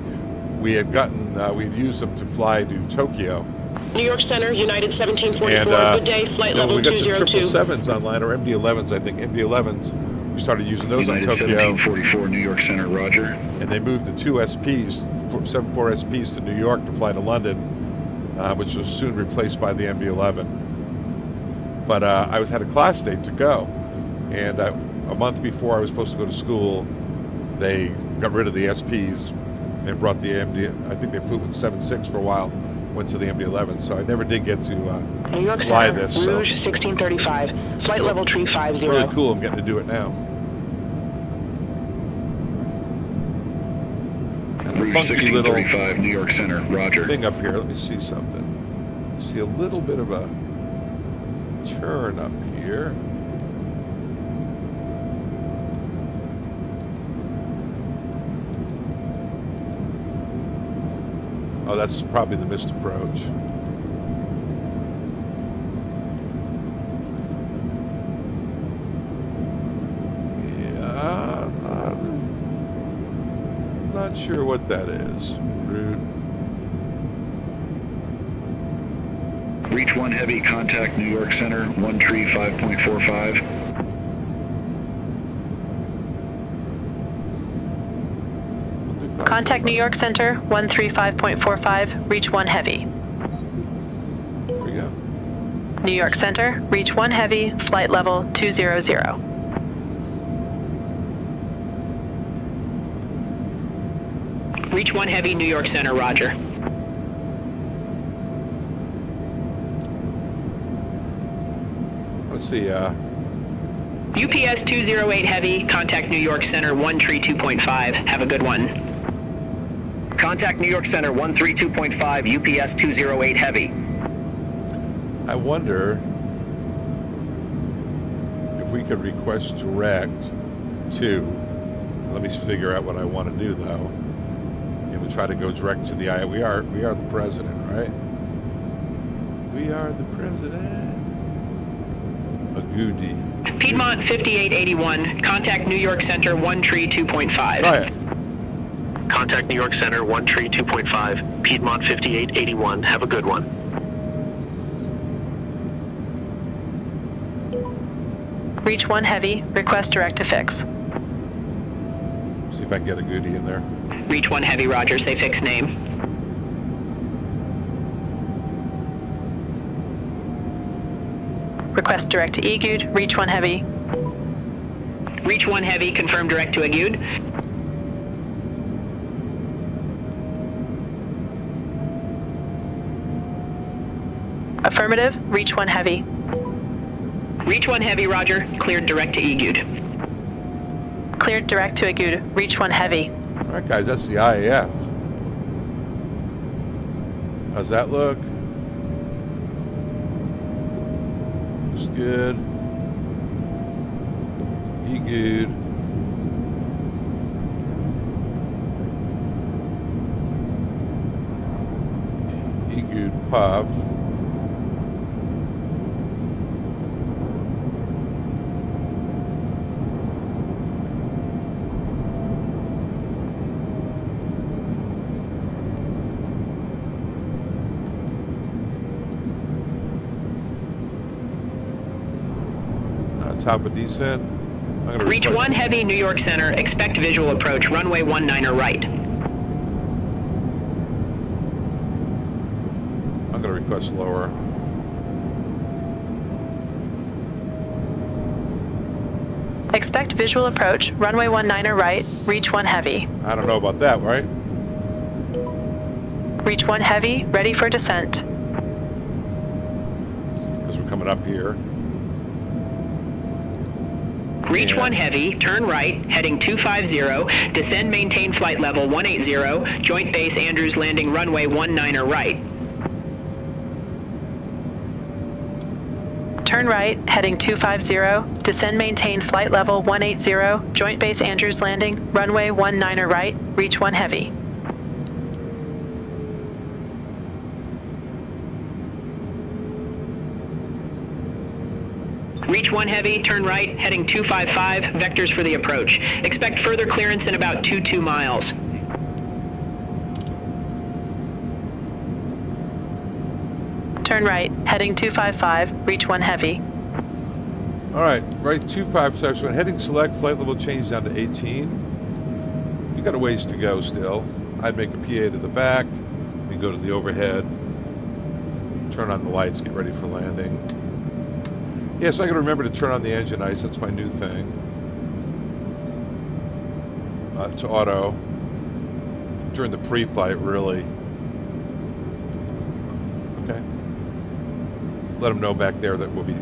We had gotten, we had used them to fly to Tokyo. New York Center, United 1744, and, good day, flight level 202. We got some 777s online, or MD-11s, I think. MD-11s, we started using those United on Tokyo. 1744, New York Center, roger. And they moved the 2 SPs, 7-4 SPs to New York to fly to London, which was soon replaced by the MD-11. But I had a class date to go. And a month before I was supposed to go to school, they got rid of the SPs. They brought the MD, I think they flew with 7.6 for a while, went to the MD-11, so I never did get to New York fly Center, this. Rouge 1635, flight level 350. Really cool, I'm getting to do it now. Rouge 1635, New York Center, roger. Thing up here, let me see something. See a little bit of a turn up here. Oh, that's probably the missed approach. Not sure what that is. Route. Reach 1 heavy, contact New York Center, 1 tree 5.45. Contact New York Center, 135.45, reach 1 heavy. There we go. New York Center, reach 1 heavy, flight level 200. Reach 1 heavy, New York Center, roger. Let's see, UPS 208 heavy, contact New York Center, 132.5, have a good one. Contact New York Center 132.5, UPS 208 heavy. I wonder if we could request direct to, let me figure out what I want to do though. And we try to go direct to the ILS. We are the president, right? We are the president. A goody. Piedmont 5881, contact New York Center, 1 tree 2.5. Try it. Contact New York Center, 1 tree 2.5, Piedmont 5881. Have a good one. Reach 1 heavy, request direct to fix. See if I can get a goody in there. Reach 1 heavy, roger, say fix name. Request direct to EGUD, reach 1 heavy. Reach 1 heavy, confirm direct to EGUD. Affirmative, reach 1 heavy. Reach 1 heavy, roger, cleared direct to EGUD. Cleared direct to EGUD, reach 1 heavy. All right, guys, that's the IAF. How's that look? Looks good. EGUD. EGUD puff. Top of descent. I'm gonna reach 1 heavy, New York Center. Expect visual approach. Runway 19er right. I'm going to request lower. Expect visual approach. Runway 19er right. Reach 1 heavy. I don't know about that, right? Reach 1 heavy. Ready for descent. Because we're coming up here. Reach 1 heavy, turn right, heading 250, descend maintain flight level 180, joint base Andrews landing runway 19er right. Turn right, heading 250, descend maintain flight level 180, joint base Andrews landing, runway 19er right, reach 1 heavy. Reach 1 heavy, turn right, heading 255, vectors for the approach. Expect further clearance in about 2 miles. Turn right, heading 255, reach 1 heavy. All right, right 255, so heading select, flight level change down to 18. You got a ways to go still. I'd make a PA to the back, we go to the overhead, turn on the lights, get ready for landing. Yes, I got to remember to turn on the engine ice. That's my new thing. To auto during the pre-flight, really. Okay. Let them know back there that we'll be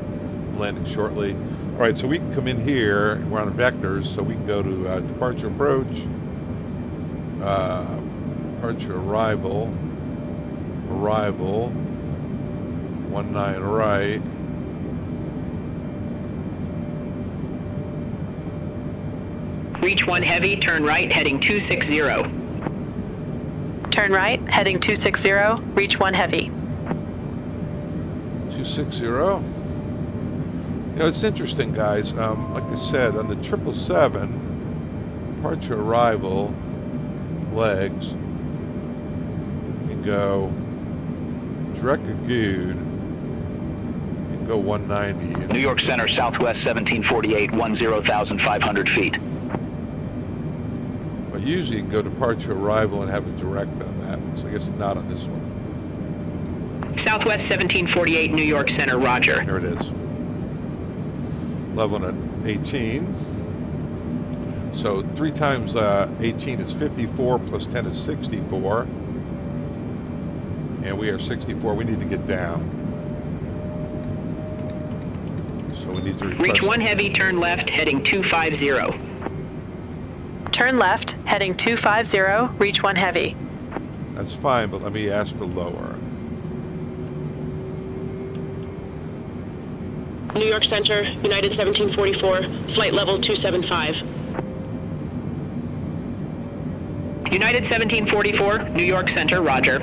landing shortly. All right, so we can come in here. We're on vectors, so we can go to departure approach, departure arrival, 19 right. Reach 1 heavy, turn right, heading 260. Turn right, heading 260, reach 1 heavy. 260. You know, it's interesting, guys. Like I said, on the 777, departure arrival, legs and go direct Laguardia and go 190. New York Center, Southwest 1748, 10,500 feet. Well, usually you can go departure arrival and have a direct on that, so I guess not on this one. Southwest 1748, New York Center, roger. Here it is. Leveling at 18. So 3 times 18 is 54, plus 10 is 64. And we are 64. We need to get down. So we need to reach 1 heavy, turn left, heading 250. Turn left, heading 250, reach 1 heavy. That's fine, but let me ask for lower. New York Center, United 1744, flight level 275. United 1744, New York Center, roger.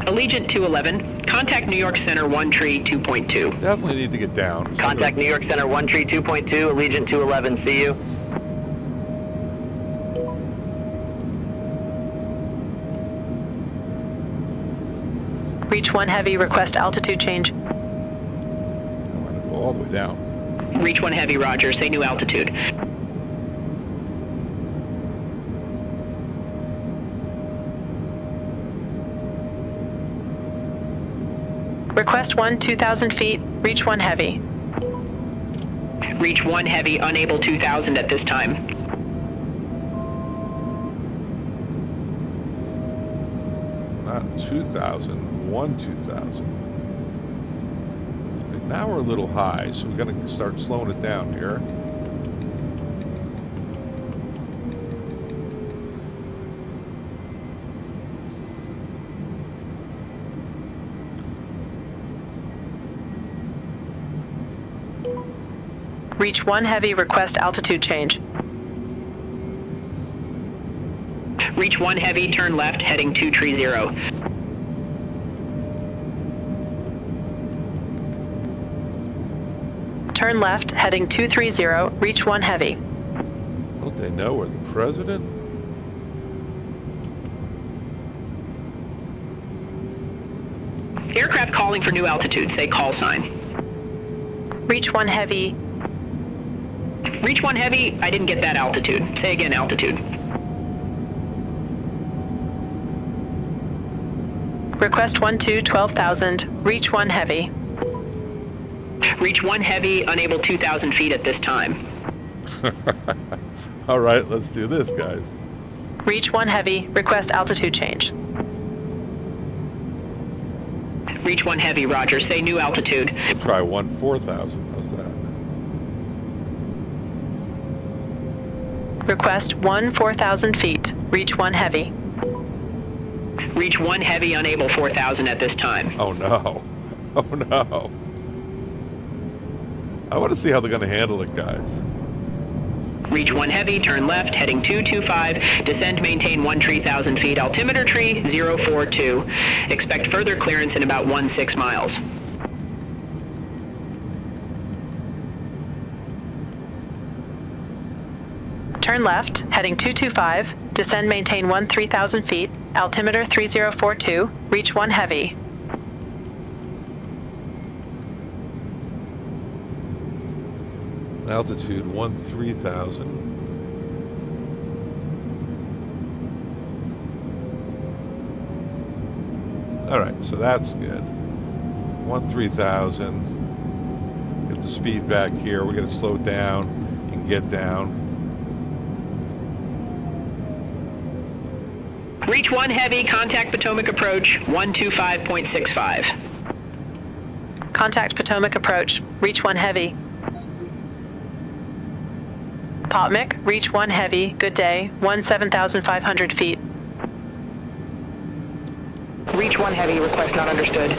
Allegiant 211, contact New York Center 1 tree 2.2. Definitely need to get down. Contact New York Center 1 tree 2.2, Allegiant 211, see you. Reach 1 heavy, request altitude change. I want to go all the way down. Reach 1 heavy, roger, say new altitude. Request 2,000 feet, reach 1 heavy. Reach 1 heavy, unable 2,000 at this time. Not 2,000, 2,000. Now we're a little high, so we're going to start slowing it down here. Reach 1 heavy, request altitude change. Reach 1 heavy, turn left, heading 230. Turn left, heading 230, reach 1 heavy. Don't they know we're the president? Aircraft calling for new altitude, say call sign. Reach 1 heavy. Reach 1 heavy, I didn't get that altitude. Say again, altitude. Request 12,000, reach 1 heavy. Reach 1 heavy, unable 2,000 feet at this time. All right, let's do this, guys. Reach 1 heavy, request altitude change. Reach 1 heavy, roger, say new altitude. We'll try 4,000, how's that? Request 4,000 feet, reach 1 heavy. Reach 1 heavy, unable 4,000 at this time. Oh no, oh no. I want to see how they're going to handle it, guys. Reach 1 heavy, turn left, heading 225, descend, maintain 13,000 feet, altimeter tree 042. Expect further clearance in about 16 miles. Turn left, heading 225, descend, maintain 13,000 feet, altimeter 3042, reach 1 heavy. Altitude 13,000. All right, so that's good. 13,000. Get the speed back here. We're going to slow down and get down. Reach 1 heavy, contact Potomac approach 125.65. Contact Potomac approach, reach 1 heavy. Potomac, reach 1 heavy, good day, 17,500 feet. Reach 1 heavy, request not understood.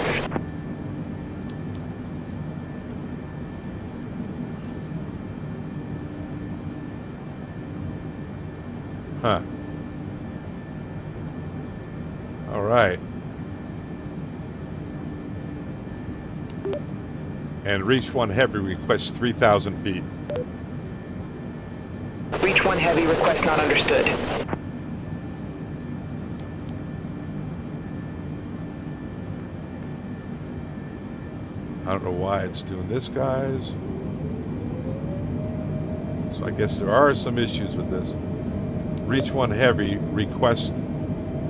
Huh. All right. And Reach 1 Heavy requests 3,000 feet. Reach 1 Heavy, request not understood. I don't know why it's doing this, guys. So I guess there are some issues with this. Reach 1 Heavy request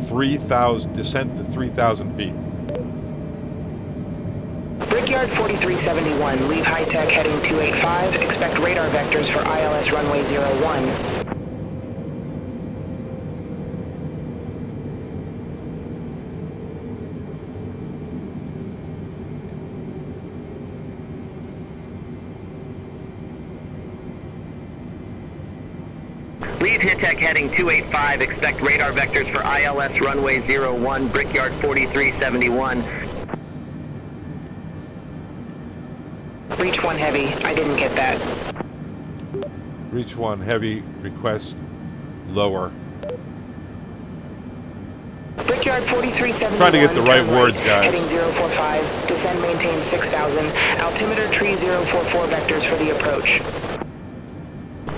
3,000, descent to 3,000 feet. Brickyard 4371, leave high-tech heading 285, expect radar vectors for ILS runway 01. Leave high-tech heading 285, expect radar vectors for ILS runway 01, Brickyard 4371. Reach 1 Heavy, I didn't get that. Reach 1 Heavy request lower. Brickyard 4371. Trying to get the right words, guys. Heading 045, descend maintain 6,000, altimeter tree 044 vectors for the approach.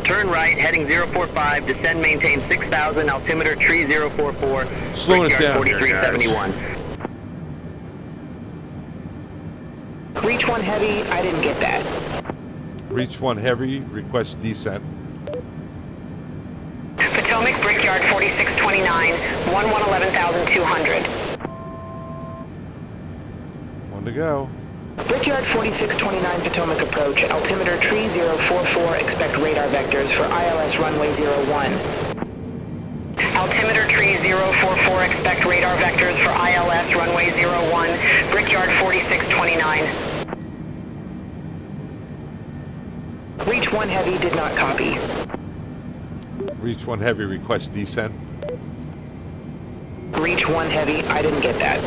Turn right, heading 045, descend maintain 6,000, altimeter tree 044, Slowing it down 4371. Reach 1 Heavy, I didn't get that. Reach 1 Heavy request descent. Potomac, Brickyard 4629, 11,200. One to go. Brickyard 4629 Potomac approach, altimeter tree 044, expect radar vectors for ILS runway 01. Altimeter tree 044, expect radar vectors for ILS runway 01, Brickyard 4629. Reach 1 Heavy did not copy. Reach 1 Heavy request descent. Reach 1 Heavy, I didn't get that.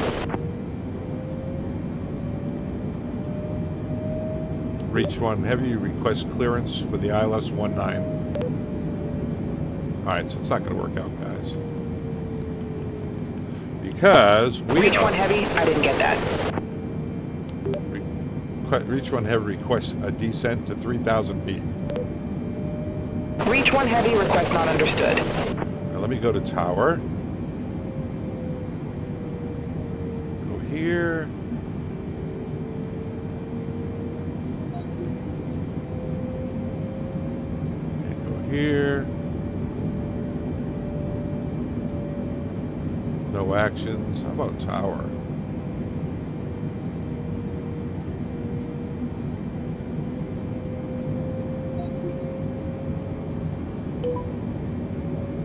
Reach 1 Heavy request clearance for the ILS 19. Alright, so it's not going to work out, guys. Because we Reach 1 Heavy, I didn't get that. Reach 1 Heavy requests a descent to 3,000 feet. Reach 1 Heavy, request not understood. Now let me go to tower. Go here. And go here. No actions. How about tower?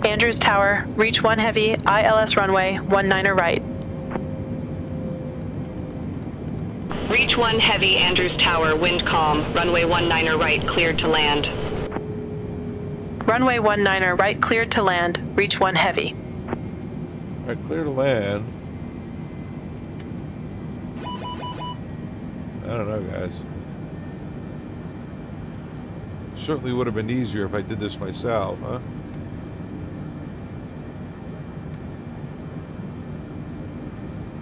Andrews Tower, Reach 1 Heavy, ILS runway 19 right. Reach 1 Heavy, Andrews Tower, wind calm, runway 19 right, cleared to land. Runway 19 right, cleared to land, Reach 1 Heavy. Right, clear to land. I don't know, guys. Certainly would have been easier if I did this myself, huh?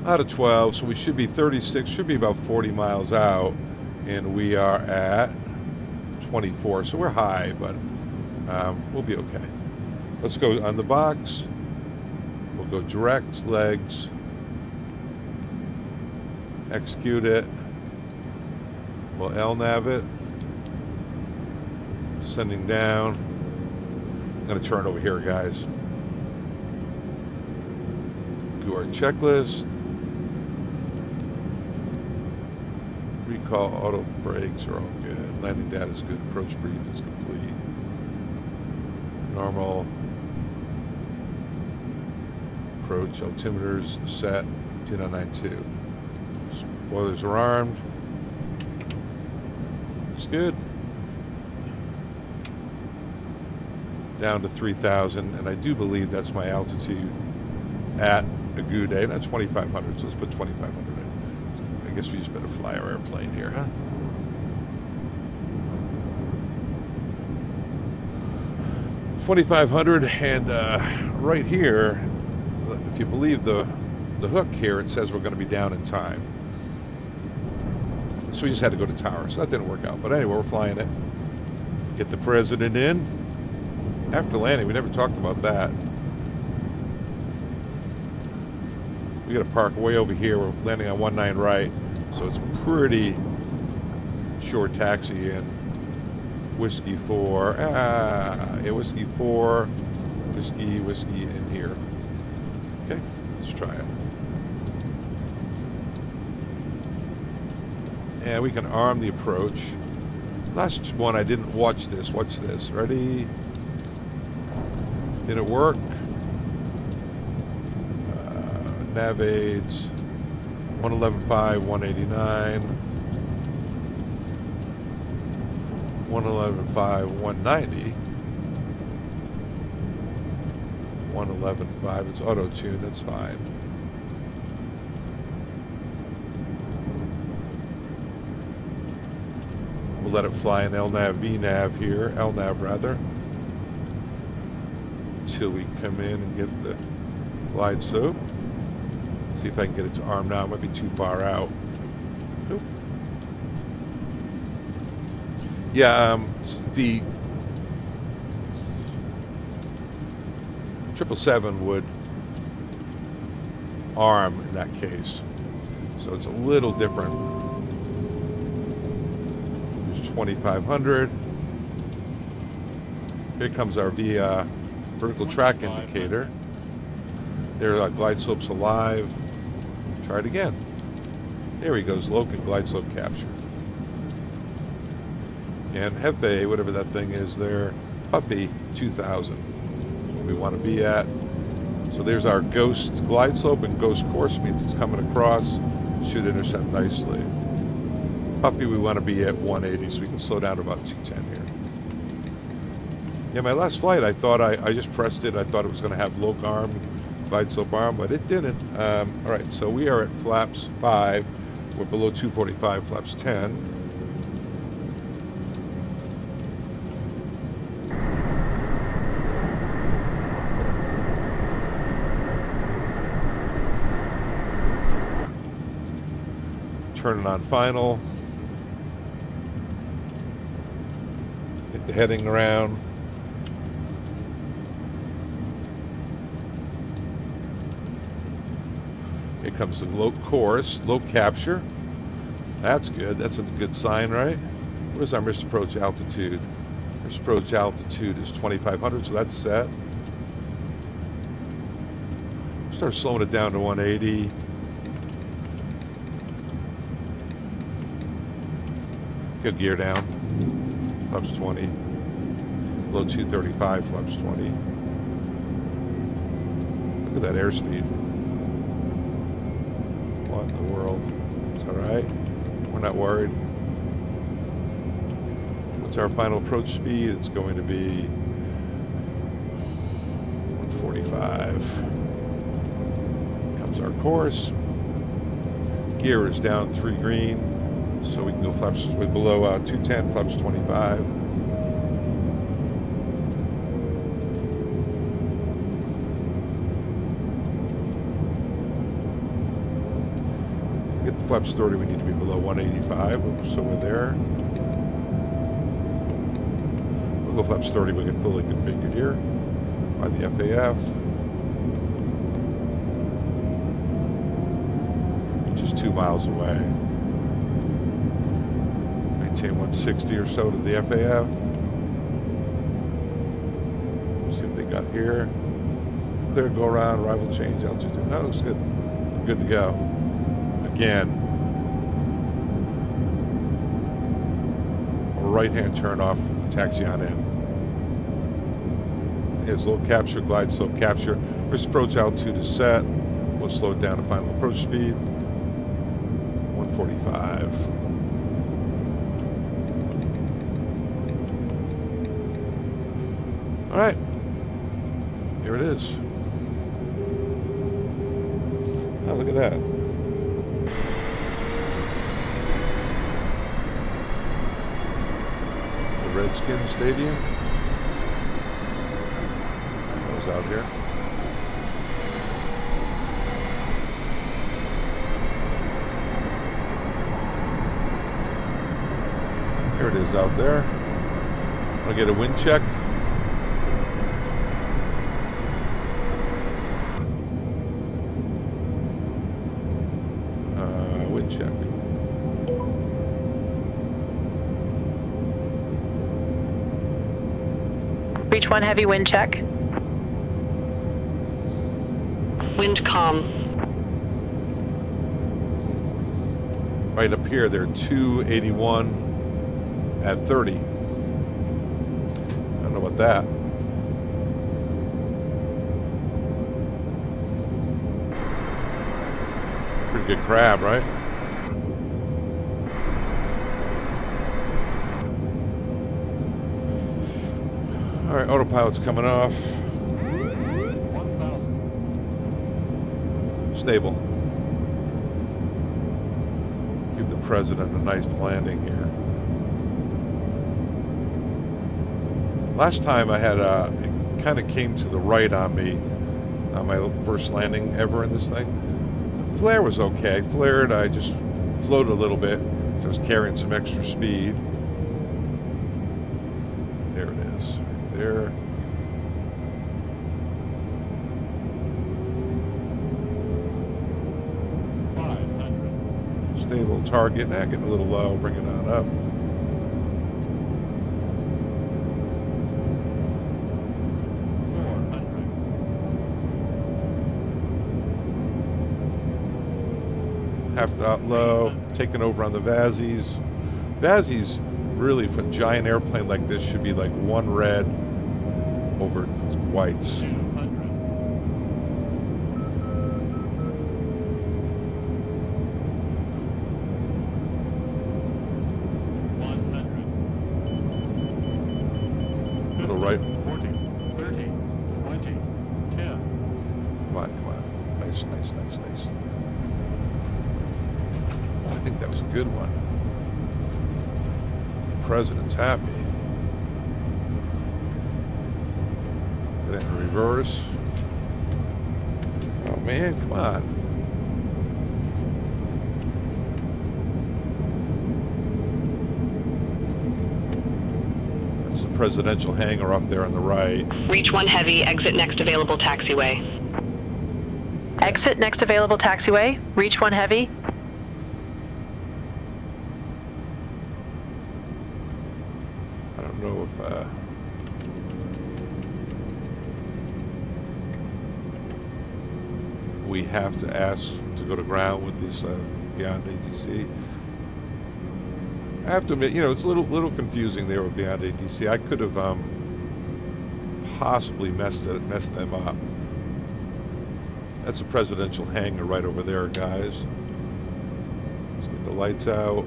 Out of 12, so we should be 36, should be about 40 miles out, and we are at 24, so we're high, but we'll be okay. Let's go on the box. We'll go direct, legs, execute it, we'll LNAV it, sending down. I'm going to turn over here, guys. Do our checklist. Recall auto brakes are all good. Landing data is good. Approach brief is complete. Normal. Approach altimeters set. 2992. Spoilers are armed. It's good. Down to 3,000, and I do believe that's my altitude at Laguardia. That's 2,500, so let's put 2,500 in. I guess we just better fly our airplane here, huh? $2,500, and right here, if you believe the hook here, it says we're going to be down in time. So we just had to go to tower. So that didn't work out. But anyway, we're flying it. Get the president in. After landing, we never talked about that. We got to park way over here. We're landing on 19 right. So it's pretty short taxi in. Whiskey 4. Yeah, Whiskey 4. Whiskey in here. Okay, let's try it. And we can arm the approach. Last one, I didn't watch this. Watch this. Ready? Did it work? Nav aids. 111.5, 189. 111.5, 190. 111.5, it's auto-tuned, that's fine. We'll let it fly in LNAV, VNAV here, LNAV rather, until we come in and get the glide slope. See if I can get it to arm now, it might be too far out. Nope. Yeah, the 777 would arm in that case, so it's a little different. There's 2500. Here comes our vertical track indicator. There, glide slope's alive. Try it again. There he goes, low glide slope capture. And Hefe, whatever that thing is there, Puppy 2000. That's what we want to be at. So there's our ghost glide slope, and ghost course means it's coming across. Should intercept nicely. Puppy, we want to be at 180, so we can slow down to about 210 here. Yeah, my last flight, I thought I just pressed it. I thought it was going to have low arm, glide slope arm, but it didn't. All right, so we are at flaps 5. We're below 245, flaps 10. Turn it on final. Get the heading around. Here comes the low course, low capture. That's good. That's a good sign, right? Where's our missed approach altitude? Missed approach altitude is 2500, so that's set. Start slowing it down to 180. Good gear down. Flaps 20. Below 235, flaps 20. Look at that airspeed. What in the world? It's alright. We're not worried. What's our final approach speed? It's going to be 145. Comes our course. Gear is down 3 green. So we can go flaps with below 210, flaps 25. Get the flaps 30, we need to be below 185, so we're there. We'll go flaps 30, we get fully configured here by the FAF. Just 2 miles away. 160 or so to the FAF. See what they got here. Clear, go around, arrival change, altitude. That looks good. We're good to go. Again, right-hand turn off, taxi on in. Here's low capture, glide slope capture. First approach altitude is set. We'll slow it down to final approach speed. 145. All right, here it is. Oh, look at that. The Redskins Stadium. That was out here. Here it is out there. I'll get a wind check. Wind check. Reach 1 heavy wind check. Wind calm. Right up here, they're 281 at 30. I don't know about that. Pretty good crab, right? All right, autopilot's coming off. 1,000. Stable. Give the president a nice landing here. Last time I had it kind of came to the right on me on my first landing ever in this thing. The flare was okay. Flared, I just floated a little bit, so I was carrying some extra speed. There it is, right there. Stable target, now getting a little low, bring it on up. Half dot low, taking over on the Vazzies. Vazzies, really, for a giant airplane like this, should be like one red over whites. Little right. 40, 30, 20, 10. Come on, come on. Nice, nice, nice, nice. I think that was a good one. The president's happy. Get it in reverse. Oh man, come on. That's the presidential hangar up there on the right. Reach 1 heavy, exit next available taxiway. Exit next available taxiway. Reach 1 heavy. I don't know if we have to ask to go to ground with this Beyond ATC. I have to admit, you know, it's a little confusing there with Beyond ATC. I could have possibly messed them up. That's a presidential hangar right over there, guys. Let's get the lights out.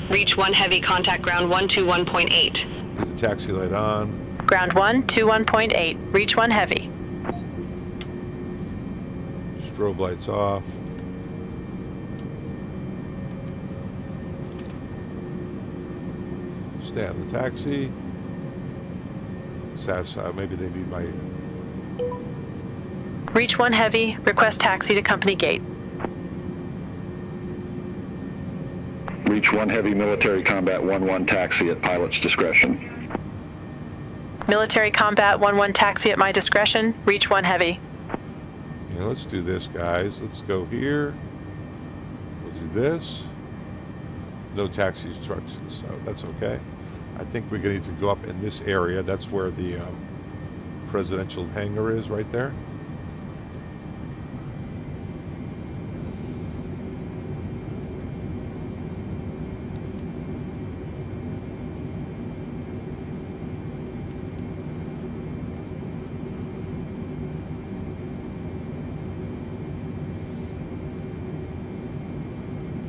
Reach 1 heavy, contact ground 121.8. Get the taxi light on. Ground 121.8. Reach 1 heavy. Strobe lights off. Stay on the taxi. Maybe they need my... Reach 1 heavy. Request taxi to company gate. Reach 1 heavy, military combat 1-1 taxi at pilot's discretion. Military combat 1-1 taxi at my discretion. Reach 1 heavy. Yeah, let's do this, guys. Let's go here. We'll do this. No taxi instructions, so that's okay. I think we're going to need to go up in this area. That's where the presidential hangar is, right there.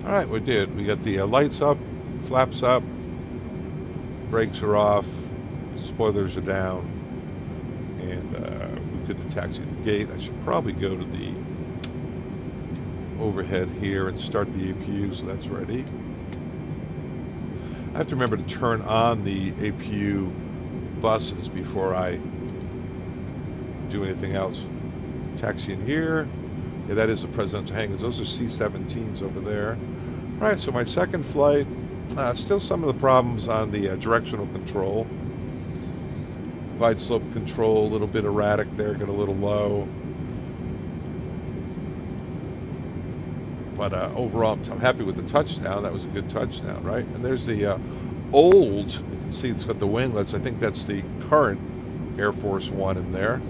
All right, we did. We got the lights up, flaps up, brakes are off, spoilers are down, and we could taxi the gate. I should probably go to the overhead here and start the APU, so that's ready. I have to remember to turn on the APU buses before I do anything else. Taxi in here. Yeah, that is the presidential hangars. Those are C-17s over there. Alright, so my second flight, still some of the problems on the directional control. Glide slope control, a little bit erratic there, get a little low. But overall, I'm happy with the touchdown. That was a good touchdown, right? And there's the old, you can see it's got the winglets. I think that's the current Air Force One in there.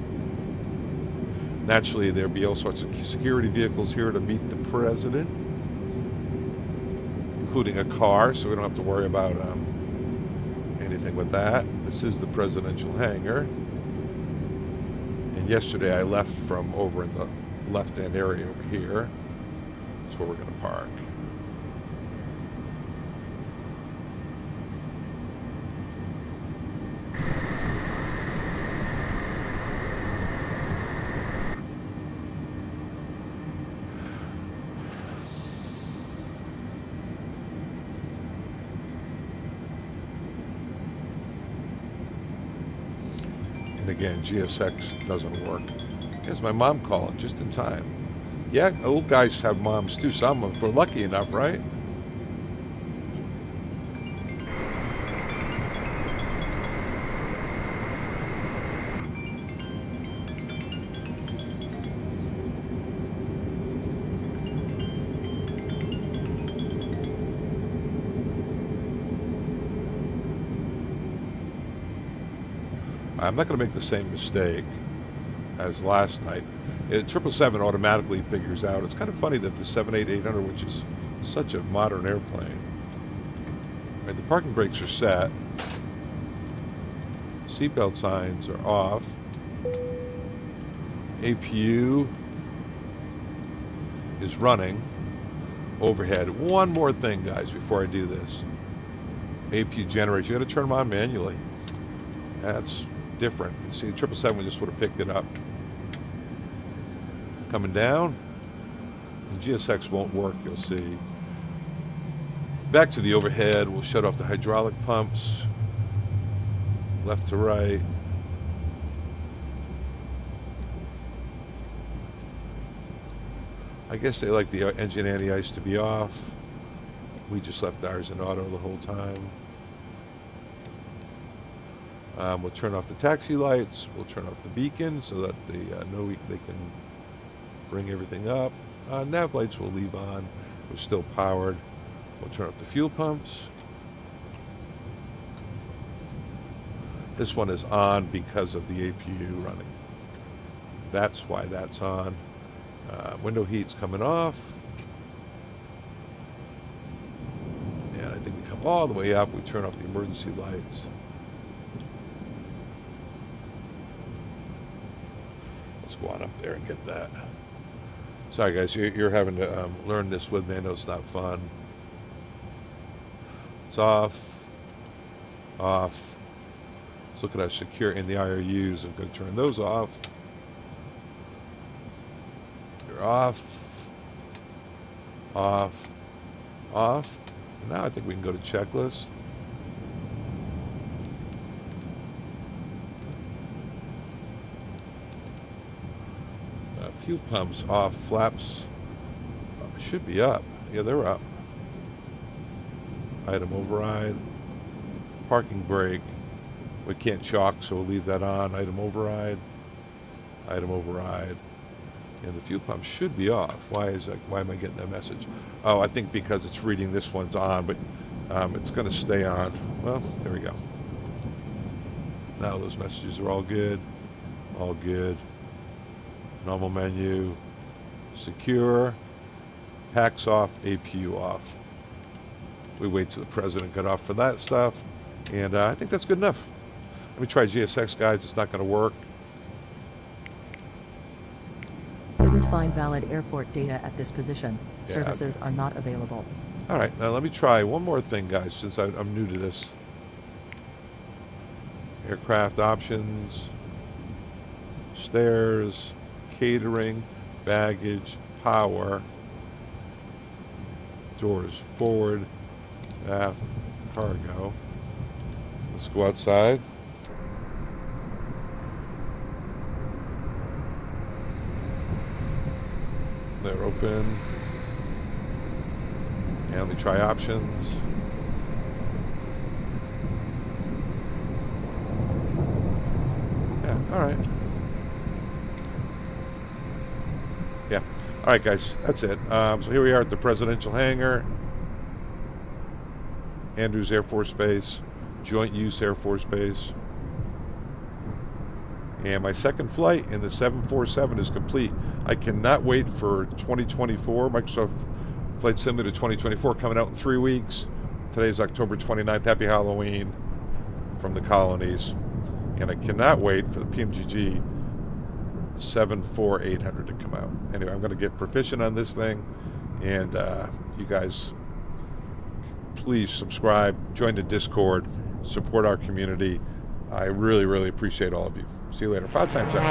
Naturally, there'll be all sorts of security vehicles here to meet the president, including a car, so we don't have to worry about anything with that. This is the presidential hangar. And yesterday I left from over in the left-hand area over here. That's where we're going to park. Again, GSX doesn't work. Here's my mom calling just in time. Yeah, old guys have moms too. Some of them, if we're lucky enough, right? I'm not going to make the same mistake as last night. 777 automatically figures out. It's kind of funny that the 787-800, which is such a modern airplane, right, the parking brakes are set, seatbelt signs are off, APU is running overhead. One more thing, guys, before I do this. APU generators, you got to turn them on manually. That's different. You see, the 777 just would have picked it up. Coming down, the GSX won't work, you'll see. Back to the overhead, we'll shut off the hydraulic pumps, left to right. I guess they like the engine anti-ice to be off. We just left ours in auto the whole time. We'll turn off the taxi lights. We'll turn off the beacon so that they know they can bring everything up. Nav lights we'll leave on. We're still powered. We'll turn off the fuel pumps. This one is on because of the APU running. That's why that's on. Window heat's coming off. And I think we come all the way up. We turn off the emergency lights. Go on up there and get that. Sorry guys, you're having to learn this with me. I know it's not fun. It's off. Off. Let's look at our secure in the IRUs. I'm going to turn those off. They're off. Off. Off. And now I think we can go to checklist. Fuel pumps off, flaps should be up. Yeah, they're up. Item override, parking brake. We can't chalk, so we'll leave that on. Item override, and the fuel pump should be off. Why is that? Why am I getting that message? Oh, I think because it's reading this one's on, but it's going to stay on. Well, there we go. Now those messages are all good. All good. Normal menu, secure, packs off, APU off. We wait till the president got off for that stuff, and I think that's good enough. Let me try GSX, guys. It's not going to work. Couldn't find valid airport data at this position. Services are not available. All right, now let me try one more thing, guys, since I'm new to this. Aircraft options, stairs, catering, baggage, power, doors forward, aft, cargo. Let's go outside. They're open. And let me try options. Yeah, all right. Yeah, all right, guys, that's it. So here we are at the Presidential Hangar, Andrews Air Force Base, Joint Use Air Force Base. And my second flight in the 747 is complete. I cannot wait for 2024, Microsoft Flight Simulator 2024 coming out in 3 weeks. Today's October 29th. Happy Halloween from the colonies. And I cannot wait for the PMDG 74800 to come out. Anyway, I'm going to get proficient on this thing. And you guys, please subscribe, join the Discord, support our community. I really, really appreciate all of you. See you later. Pod time's out.